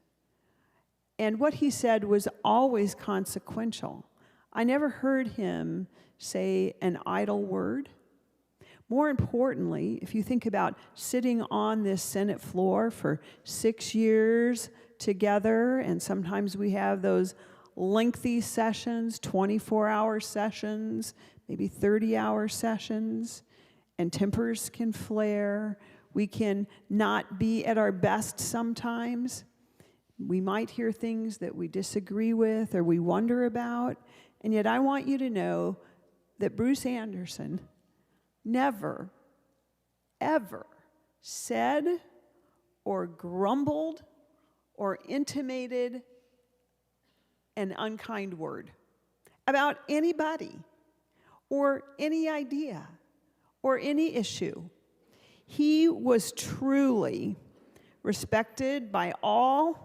And what he said was always consequential. I never heard him say an idle word. More importantly, if you think about sitting on this Senate floor for 6 years together, and sometimes we have those lengthy sessions, 24-hour sessions, maybe 30-hour sessions, and tempers can flare. We can not be at our best sometimes. We might hear things that we disagree with or we wonder about, and yet I want you to know that Bruce Anderson never, ever said or grumbled or intimated an unkind word about anybody or any idea or any issue. He was truly respected by all.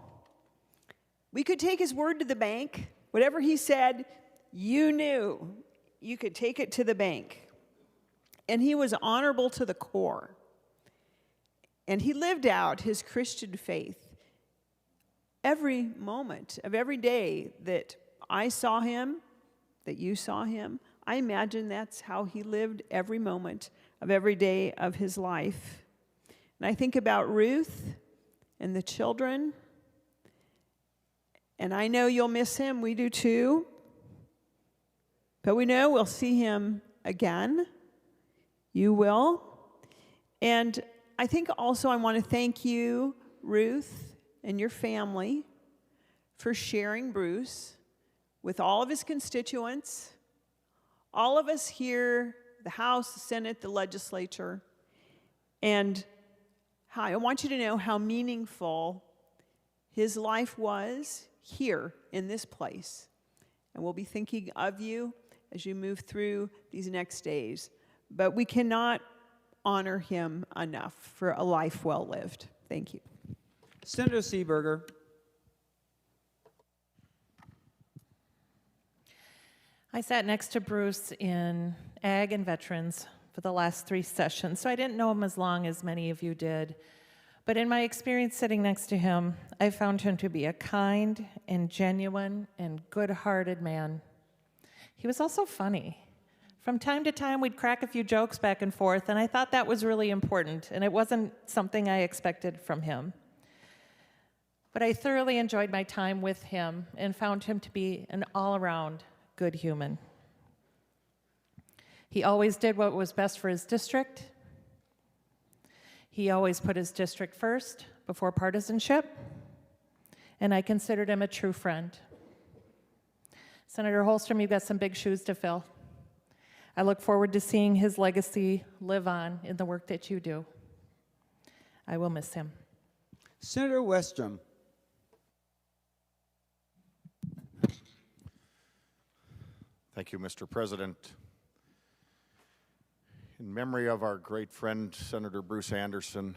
We could take his word to the bank. Whatever he said, you knew you could take it to the bank. And he was honorable to the core. And he lived out his Christian faith every moment of every day that I saw him, that you saw him. I imagine that's how he lived every moment of every day of his life. And I think about Ruth and the children, and I know you'll miss him. We do too. But we know we'll see him again. You will. And I think also I want to thank you, Ruth, and your family for sharing Bruce with all of his constituents, all of us here, the House, the Senate, the legislature, and I want you to know how meaningful his life was here in this place. And we'll be thinking of you as you move through these next days. But we cannot honor him enough for a life well lived. Thank you. Senator Seeberger. I sat next to Bruce in Ag and Veterans for the last 3 sessions, so I didn't know him as long as many of you did. But in my experience sitting next to him, I found him to be a kind and genuine and good-hearted man. He was also funny. From time to time, we'd crack a few jokes back and forth, and I thought that was really important, and it wasn't something I expected from him. But I thoroughly enjoyed my time with him and found him to be an all-around good human. He always did what was best for his district. He always put his district first before partisanship, and I considered him a true friend. Senator Holstrom, you've got some big shoes to fill. I look forward to seeing his legacy live on in the work that you do. I will miss him. Senator Westrom. Thank you, Mr. President. In memory of our great friend, Senator Bruce Anderson,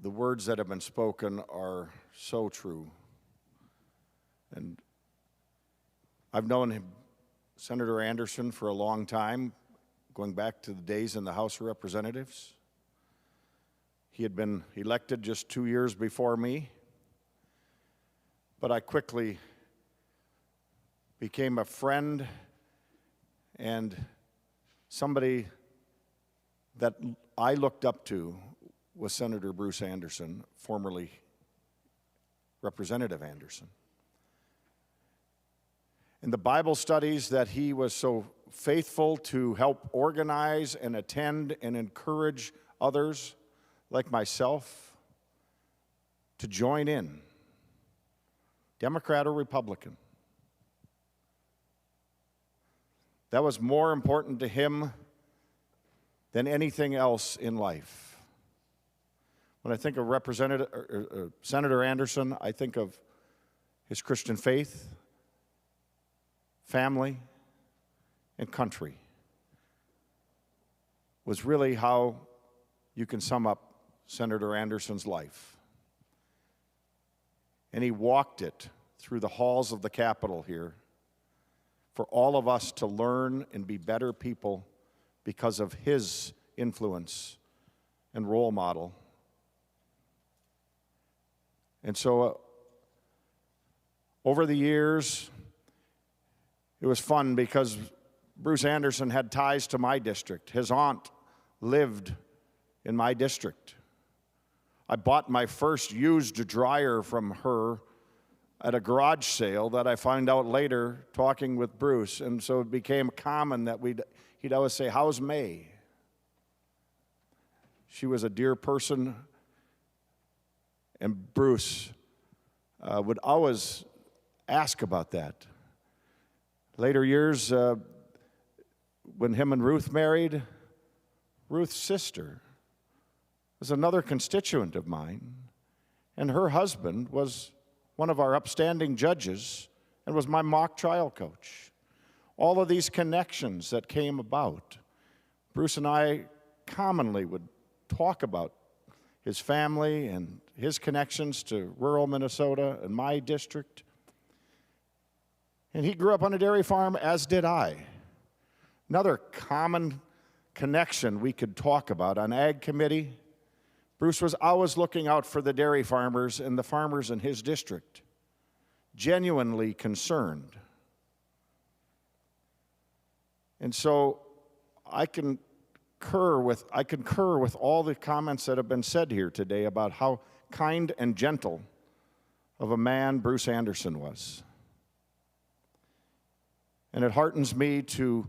the words that have been spoken are so true. And I've known him, Senator Anderson, for a long time, going back to the days in the House of Representatives. He had been elected just 2 years before me, but I quickly became a friend and somebody that I looked up to was Senator Bruce Anderson, formerly Representative Anderson. In the Bible studies that he was so faithful to help organize and attend and encourage others like myself to join in, Democrat or Republican. That was more important to him than anything else in life. When I think of Senator Anderson, I think of his Christian faith, family, and country. Was really how you can sum up Senator Anderson's life. And he walked it through the halls of the Capitol here for all of us to learn and be better people because of his influence and role model. And so over the years, it was fun because Bruce Anderson had ties to my district. His aunt lived in my district. I bought my first used dryer from her at a garage sale that I found out later talking with Bruce. And so it became common that he'd always say, "How's May?" She was a dear person, and Bruce would always ask about that. Later years, when him and Ruth married, Ruth's sister was another constituent of mine, and her husband was one of our upstanding judges and was my mock trial coach. All of these connections that came about, Bruce and I commonly would talk about his family and his connections to rural Minnesota and my district. And he grew up on a dairy farm, as did I. Another common connection we could talk about on Ag Committee, Bruce was always looking out for the dairy farmers and the farmers in his district, genuinely concerned. And so I concur with all the comments that have been said here today about how kind and gentle of a man Bruce Anderson was. And it heartens me to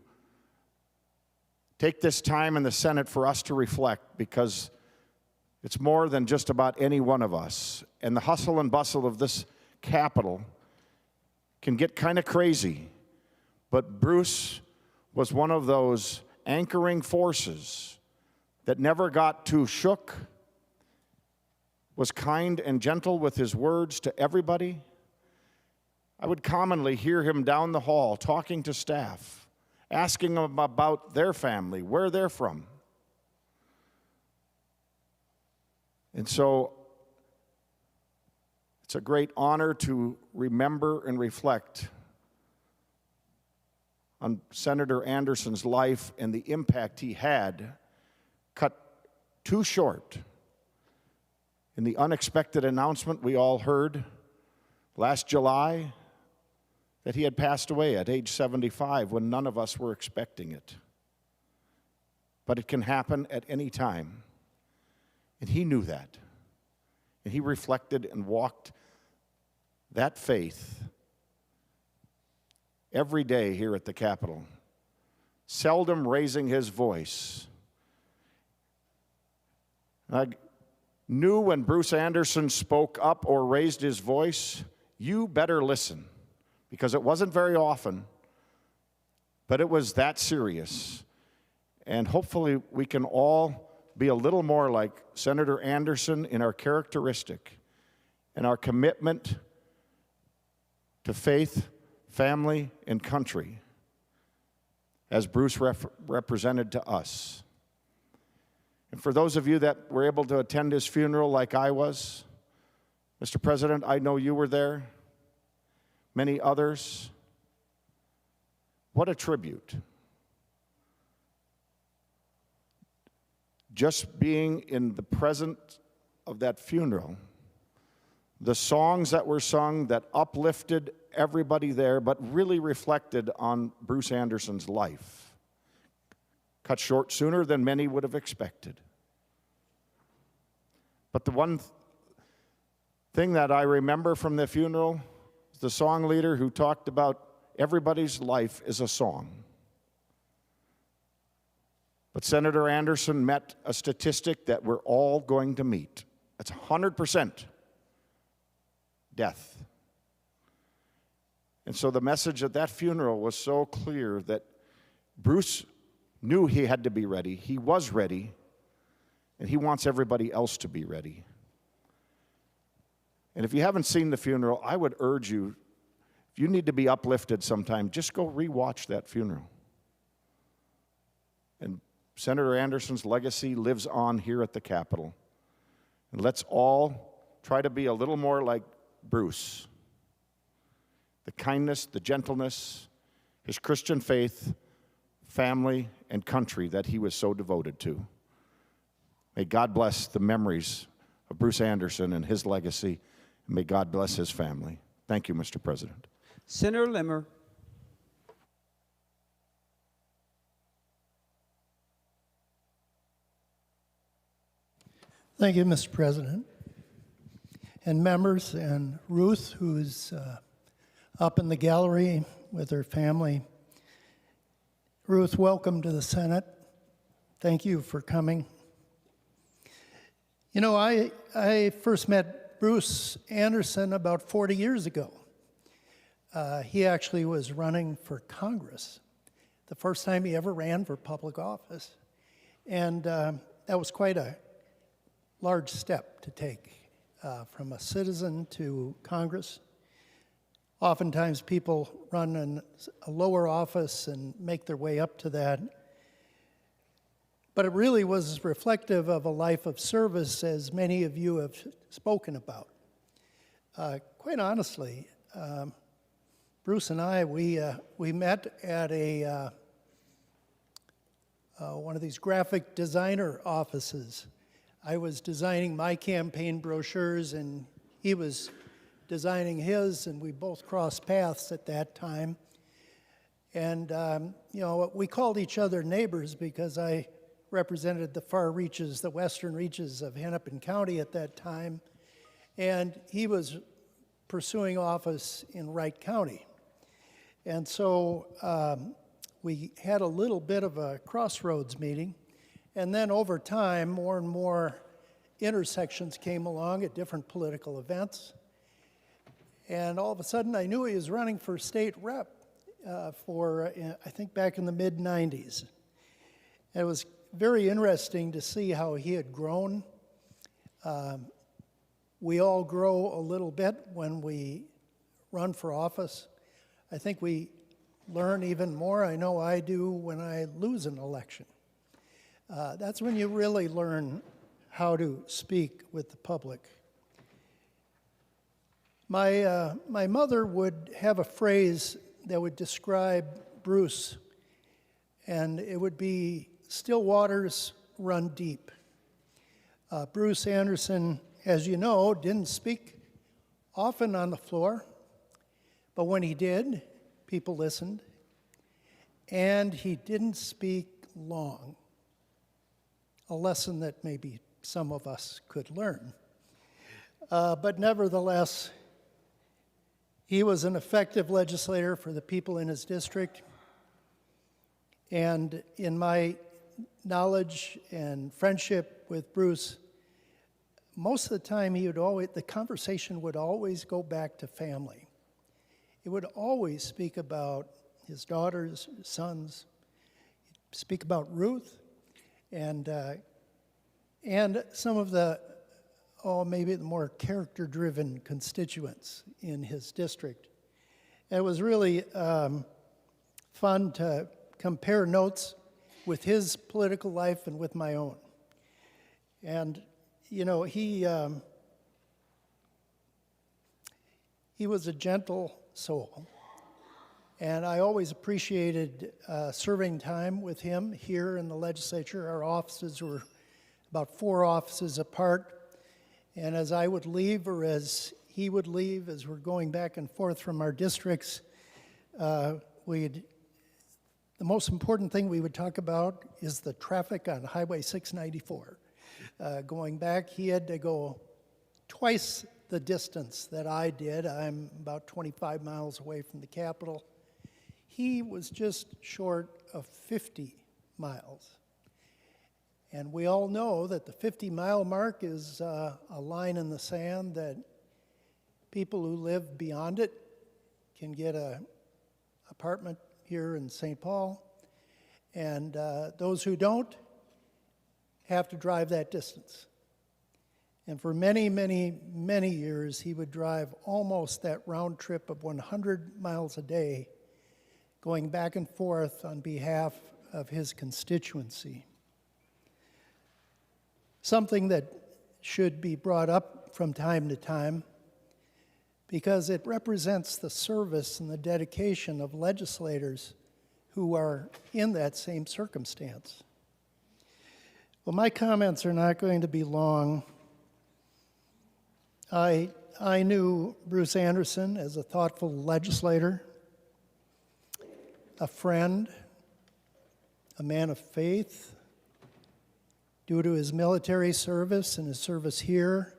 take this time in the Senate for us to reflect, because it's more than just about any one of us. And the hustle and bustle of this Capitol can get kind of crazy. But Bruce was one of those anchoring forces that never got too shook, was kind and gentle with his words to everybody. I would commonly hear him down the hall talking to staff, asking them about their family, where they're from. And so it's a great honor to remember and reflect on Senator Anderson's life and the impact he had, cut too short in the unexpected announcement we all heard last July that he had passed away at age 75 when none of us were expecting it. But it can happen at any time. And he knew that. And he reflected and walked that faith every day here at the Capitol seldom raising his voice. I knew when Bruce Anderson spoke up or raised his voice, you better listen, because it wasn't very often, but it was that serious. And hopefully we can all be a little more like Senator Anderson in our characteristic and our commitment to faith, family, and country, as Bruce represented to us. And for those of you that were able to attend his funeral like I was, Mr. President, I know you were there, many others. What a tribute. Just being in the presence of that funeral, the songs that were sung that uplifted everybody there, but really reflected on Bruce Anderson's life. Cut short sooner than many would have expected. But the one thing that I remember from the funeral is the song leader who talked about everybody's life is a song. But Senator Anderson met a statistic that we're all going to meet. That's 100% death. And so the message at that funeral was so clear that Bruce knew he had to be ready. He was ready, and he wants everybody else to be ready. And if you haven't seen the funeral, I would urge you, if you need to be uplifted sometime, just go rewatch that funeral. And Senator Anderson's legacy lives on here at the Capitol. And let's all try to be a little more like Bruce. The kindness, the gentleness, his Christian faith, family, and country that he was so devoted to. May God bless the memories of Bruce Anderson and his legacy, and may God bless his family. Thank you, Mr. President. Senator Limmer. Thank you, Mr. President. And members, and Ruth, who's up in the gallery with her family. Ruth, welcome to the Senate. Thank you for coming. You know, I first met Bruce Anderson about 40 years ago. He actually was running for Congress, the first time he ever ran for public office. And that was quite a large step to take from a citizen to Congress. Oftentimes people run in a lower office and make their way up to that. But it really was reflective of a life of service, as many of you have spoken about. Quite honestly, Bruce and I, we met at a one of these graphic designer offices. I was designing my campaign brochures, and he was designing his, and we both crossed paths at that time. And, you know, we called each other neighbors because I represented the far reaches, the western reaches of Hennepin County at that time, and he was pursuing office in Wright County. And so we had a little bit of a crossroads meeting, and then over time, more and more intersections came along at different political events. And all of a sudden, I knew he was running for state rep for, I think, back in the mid-90s. It was very interesting to see how he had grown. We all grow a little bit when we run for office. I think we learn even more, I know I do, when I lose an election. That's when you really learn how to speak with the public. My mother would have a phrase that would describe Bruce, and it would be, still waters run deep. Bruce Anderson, as you know, didn't speak often on the floor, but when he did, people listened, and he didn't speak long, a lesson that maybe some of us could learn. But nevertheless, he was an effective legislator for the people in his district. And in my knowledge and friendship with Bruce, most of the time the conversation would always go back to family. It would always speak about his daughters, sons, speak about Ruth, and some of the, maybe the more character-driven constituents in his district. It was really fun to compare notes with his political life and with my own. And, you know, he was a gentle soul. And I always appreciated serving time with him here in the legislature. Our offices were about 4 offices apart. And as I would leave, or as he would leave, as we're going back and forth from our districts, the most important thing we would talk about is the traffic on Highway 694. Going back, he had to go twice the distance that I did. I'm about 25 miles away from the Capitol. He was just short of 50 miles. And we all know that the 50-mile mark is a line in the sand that people who live beyond it can get an apartment here in St. Paul, and those who don't have to drive that distance. And for many, many, many years, he would drive almost that round trip of 100 miles a day, going back and forth on behalf of his constituency. Something that should be brought up from time to time, because it represents the service and the dedication of legislators who are in that same circumstance. Well, my comments are not going to be long. I knew Bruce Anderson as a thoughtful legislator, a friend, a man of faith. Due to his military service and his service here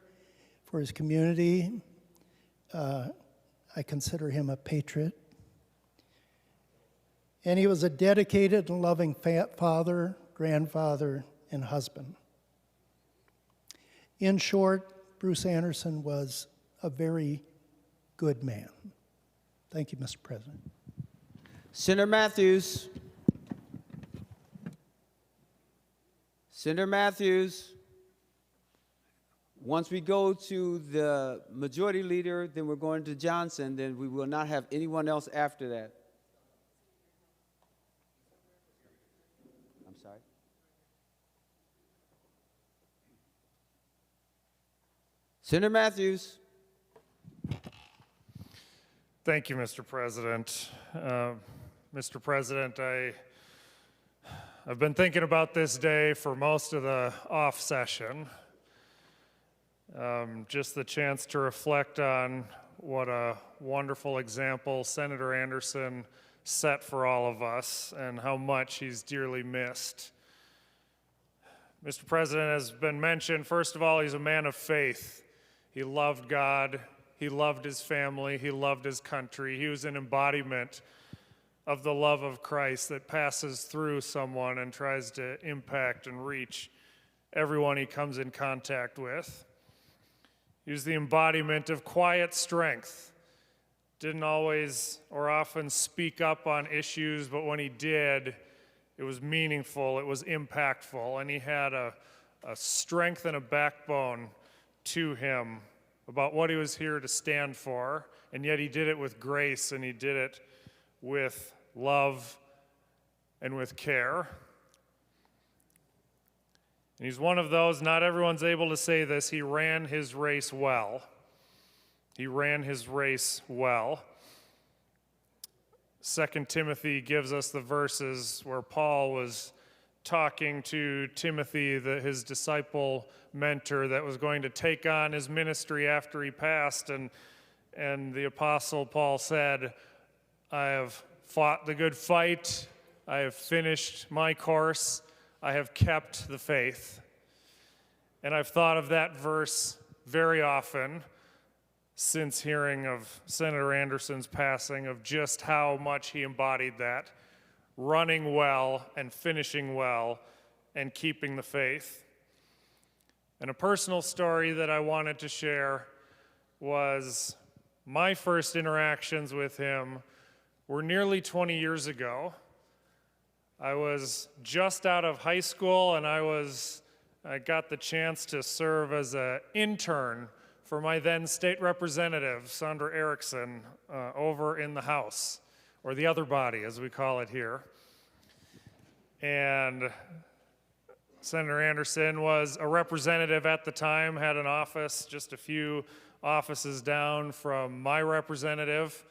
for his community, I consider him a patriot. And he was a dedicated and loving father, grandfather, and husband. In short, Bruce Anderson was a very good man. Thank you, Mr. President. Senator Matthews. Senator Matthews. Once we go to the majority leader, then we're going to Johnson, then we will not have anyone else after that. I'm sorry. Senator Matthews. Thank you, Mr. President. Mr. President, I've been thinking about this day for most of the off session. Just the chance to reflect on what a wonderful example Senator Anderson set for all of us and how much he's dearly missed. Mr. President, as has been mentioned, first of all, he's a man of faith. He loved God, he loved his family, he loved his country. He was an embodiment of the love of Christ that passes through someone and tries to impact and reach everyone he comes in contact with. He was the embodiment of quiet strength. Didn't always or often speak up on issues, but when he did, it was meaningful, it was impactful, and he had a strength and a backbone to him about what he was here to stand for, and yet he did it with grace, and he did it with love and with care. And he's one of those, not everyone's able to say this, he ran his race well. He ran his race well. 2 Timothy gives us the verses where Paul was talking to Timothy, his disciple mentor that was going to take on his ministry after he passed. And the Apostle Paul said, I have fought the good fight, I have finished my course, I have kept the faith. And I've thought of that verse very often since hearing of Senator Anderson's passing, of just how much he embodied that running well and finishing well and keeping the faith. And a personal story that I wanted to share was my first interactions with him were nearly 20 years ago. I was just out of high school, and I got the chance to serve as an intern for my then state representative, Sandra Erickson, over in the House, or the other body, as we call it here. And Senator Anderson was a representative at the time, had an office just a few offices down from my representative.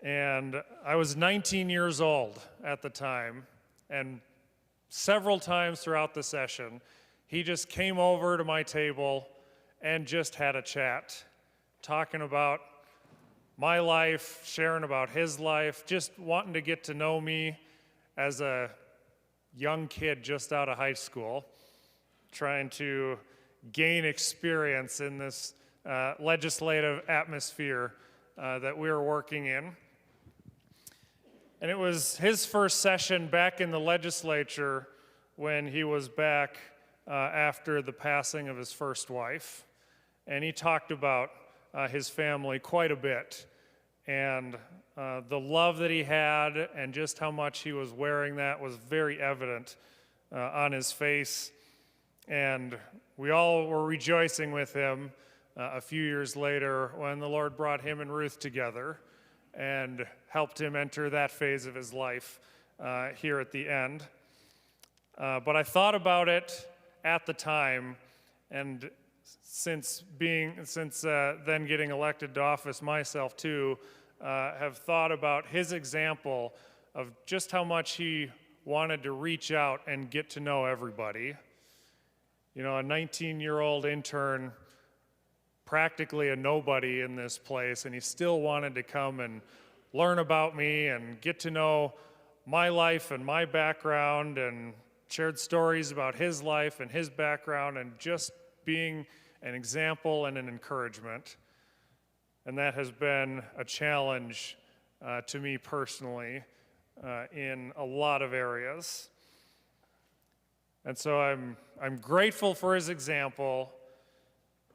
And I was 19 years old at the time, and several times throughout the session, he just came over to my table and just had a chat, talking about my life, sharing about his life, just wanting to get to know me as a young kid just out of high school, trying to gain experience in this legislative atmosphere that we were working in. And it was his first session back in the legislature when he was back after the passing of his first wife. And he talked about his family quite a bit, and the love that he had and just how much he was wearing that was very evident on his face. And we all were rejoicing with him a few years later when the Lord brought him and Ruth together and helped him enter that phase of his life here at the end. But I thought about it at the time, and since then getting elected to office myself too, have thought about his example of just how much he wanted to reach out and get to know everybody. You know, a 19-year-old intern, practically a nobody in this place, and he still wanted to come and learn about me and get to know my life and my background, and shared stories about his life and his background, and just being an example and an encouragement. And that has been a challenge to me personally in a lot of areas. And so I'm grateful for his example.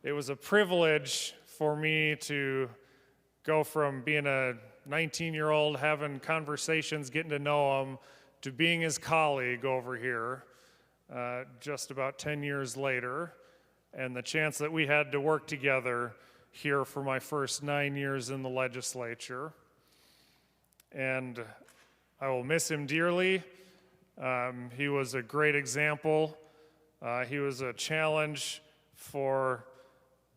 It was a privilege for me to go from being a 19-year-old, having conversations, getting to know him, to being his colleague over here just about 10 years later, and the chance that we had to work together here for my first 9 years in the legislature. And I will miss him dearly. He was a great example. He was a challenge for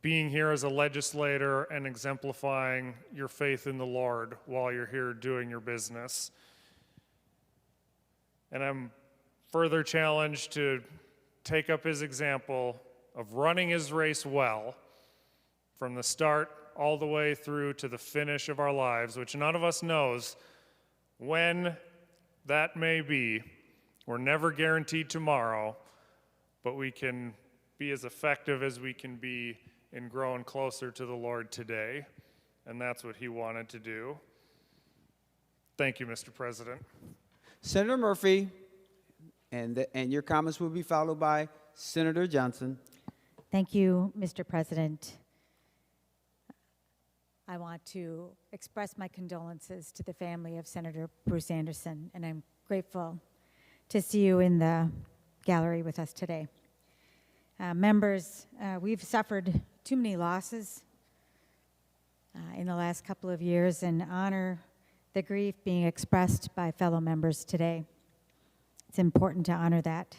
being here as a legislator and exemplifying your faith in the Lord while you're here doing your business. And I'm further challenged to take up his example of running his race well from the start all the way through to the finish of our lives, which none of us knows when that may be. We're never guaranteed tomorrow, but we can be as effective as we can be in growing closer to the Lord today, and that's what he wanted to do. Thank you, Mr. President. Senator Murphy, and your comments will be followed by Senator Johnson. Thank you, Mr. President. I want to express my condolences to the family of Senator Bruce Anderson, and I'm grateful to see you in the gallery with us today. Members, we've suffered too many losses in the last couple of years, and honor the grief being expressed by fellow members today. It's important to honor that.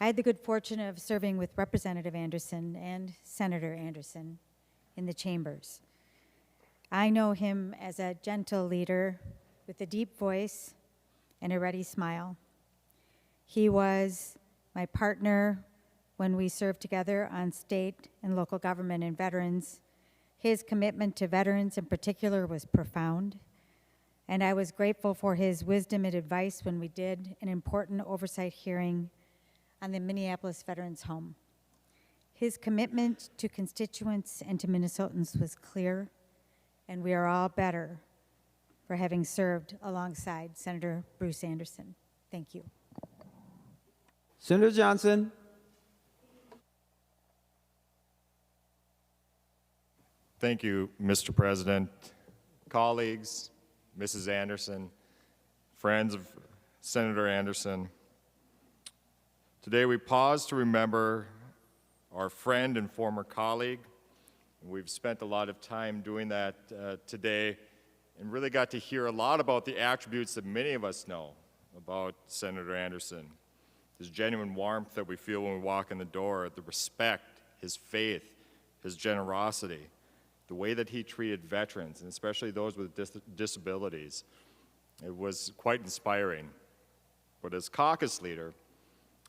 I had the good fortune of serving with Representative Anderson and Senator Anderson in the chambers. I know him as a gentle leader with a deep voice and a ready smile. He was my partner when we served together on state and local government and veterans. His commitment to veterans in particular was profound, and I was grateful for his wisdom and advice when we did an important oversight hearing on the Minneapolis Veterans Home. His commitment to constituents and to Minnesotans was clear, and we are all better for having served alongside Senator Bruce Anderson. Thank you. Senator Johnson. Thank you, Mr. President, colleagues, Mrs. Anderson, friends of Senator Anderson. Today we pause to remember our friend and former colleague. We've spent a lot of time doing that today and really got to hear a lot about the attributes that many of us know about Senator Anderson. His genuine warmth that we feel when we walk in the door, the respect, his faith, his generosity, the way that he treated veterans, and especially those with disabilities. It was quite inspiring. But as caucus leader,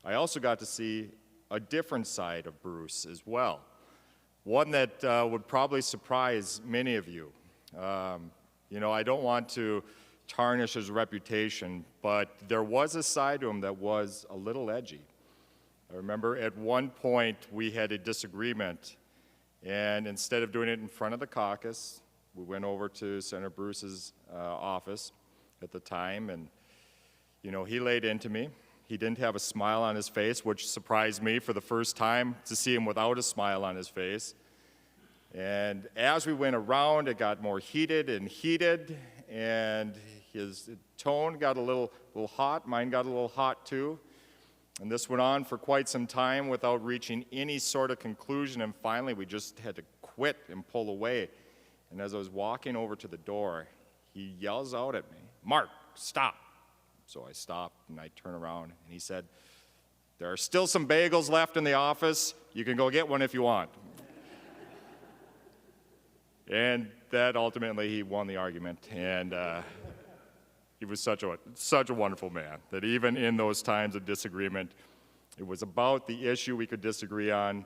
I also got to see a different side of Bruce as well, one that would probably surprise many of you. You know, I don't want to tarnish his reputation, but there was a side to him that was a little edgy. I remember at one point we had a disagreement, and instead of doing it in front of the caucus, we went over to Senator Bruce's office at the time, and you know, he laid into me. He didn't have a smile on his face, which surprised me for the first time to see him without a smile on his face. And as we went around, it got more heated, and his tone got a little hot. Mine got a little hot too. And this went on for quite some time without reaching any sort of conclusion, and finally we just had to quit and pull away. And as I was walking over to the door, he yells out at me, "Mark, stop." So I stopped and I turn around and he said, "There are still some bagels left in the office. You can go get one if you want." And that ultimately he won the argument, and he was such a wonderful man that even in those times of disagreement, it was about the issue we could disagree on,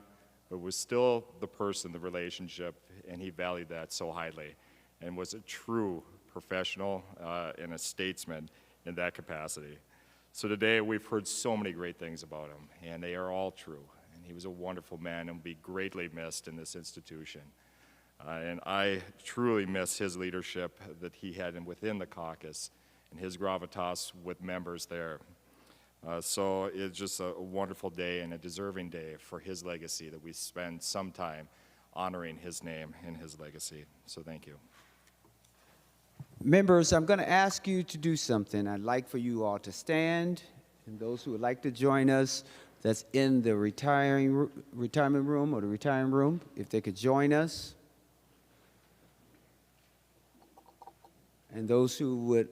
but it was still the person, the relationship, and he valued that so highly and was a true professional and a statesman in that capacity. So today we've heard so many great things about him, and they are all true. And he was a wonderful man and will be greatly missed in this institution. And I truly miss his leadership that he had within the caucus and his gravitas with members there. So it's just a wonderful day and a deserving day for his legacy that we spend some time honoring his name and his legacy. So thank you. Members, I'm going to ask you to do something. I'd like for you all to stand, and those who would like to join us that's in the retirement room or the retiring room, if they could join us. And those who would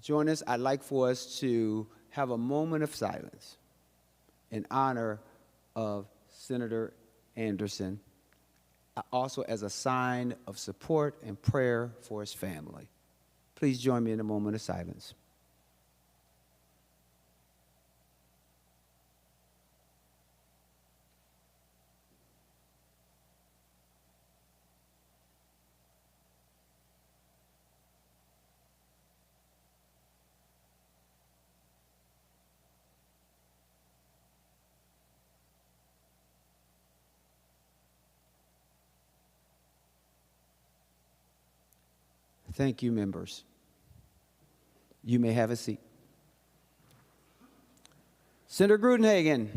join us, I'd like for us to have a moment of silence in honor of Senator Anderson, also as a sign of support and prayer for his family. Please join me in a moment of silence. Thank you, members. You may have a seat. Senator Grudenhagen.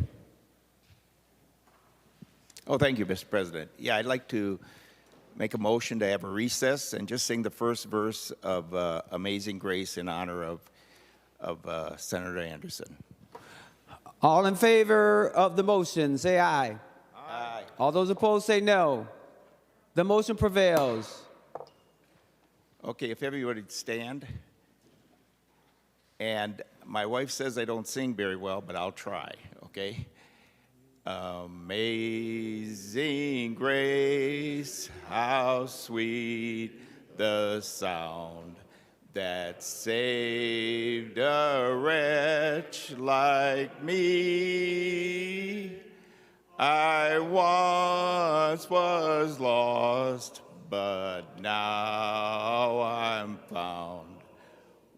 Oh, thank you, Mr. President. Yeah, I'd like to make a motion to have a recess and just sing the first verse of Amazing Grace in honor of Senator Anderson. All in favor of the motion, say aye. Aye. All those opposed, say no. The motion prevails. Okay, if everybody would stand. And my wife says I don't sing very well, but I'll try, okay? Amazing grace, how sweet the sound that saved a wretch like me. I once was lost, but now I'm found.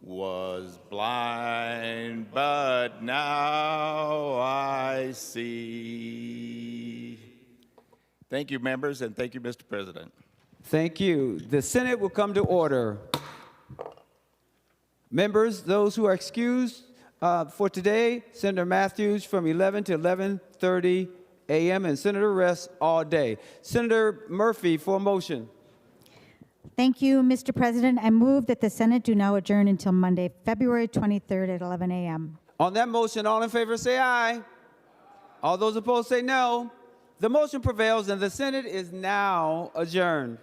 Was blind, but now I see. Thank you, members, and thank you, Mr. President. Thank you. The Senate will come to order. Members, those who are excused for today, Senator Matthews from 11 to 11:30 a.m. and Senator Rest all day. Senator Murphy for a motion. Thank you, Mr. President. I move that the Senate do now adjourn until Monday, February 23rd at 11 a.m. On that motion, all in favor say aye. All those opposed say no. The motion prevails and the Senate is now adjourned.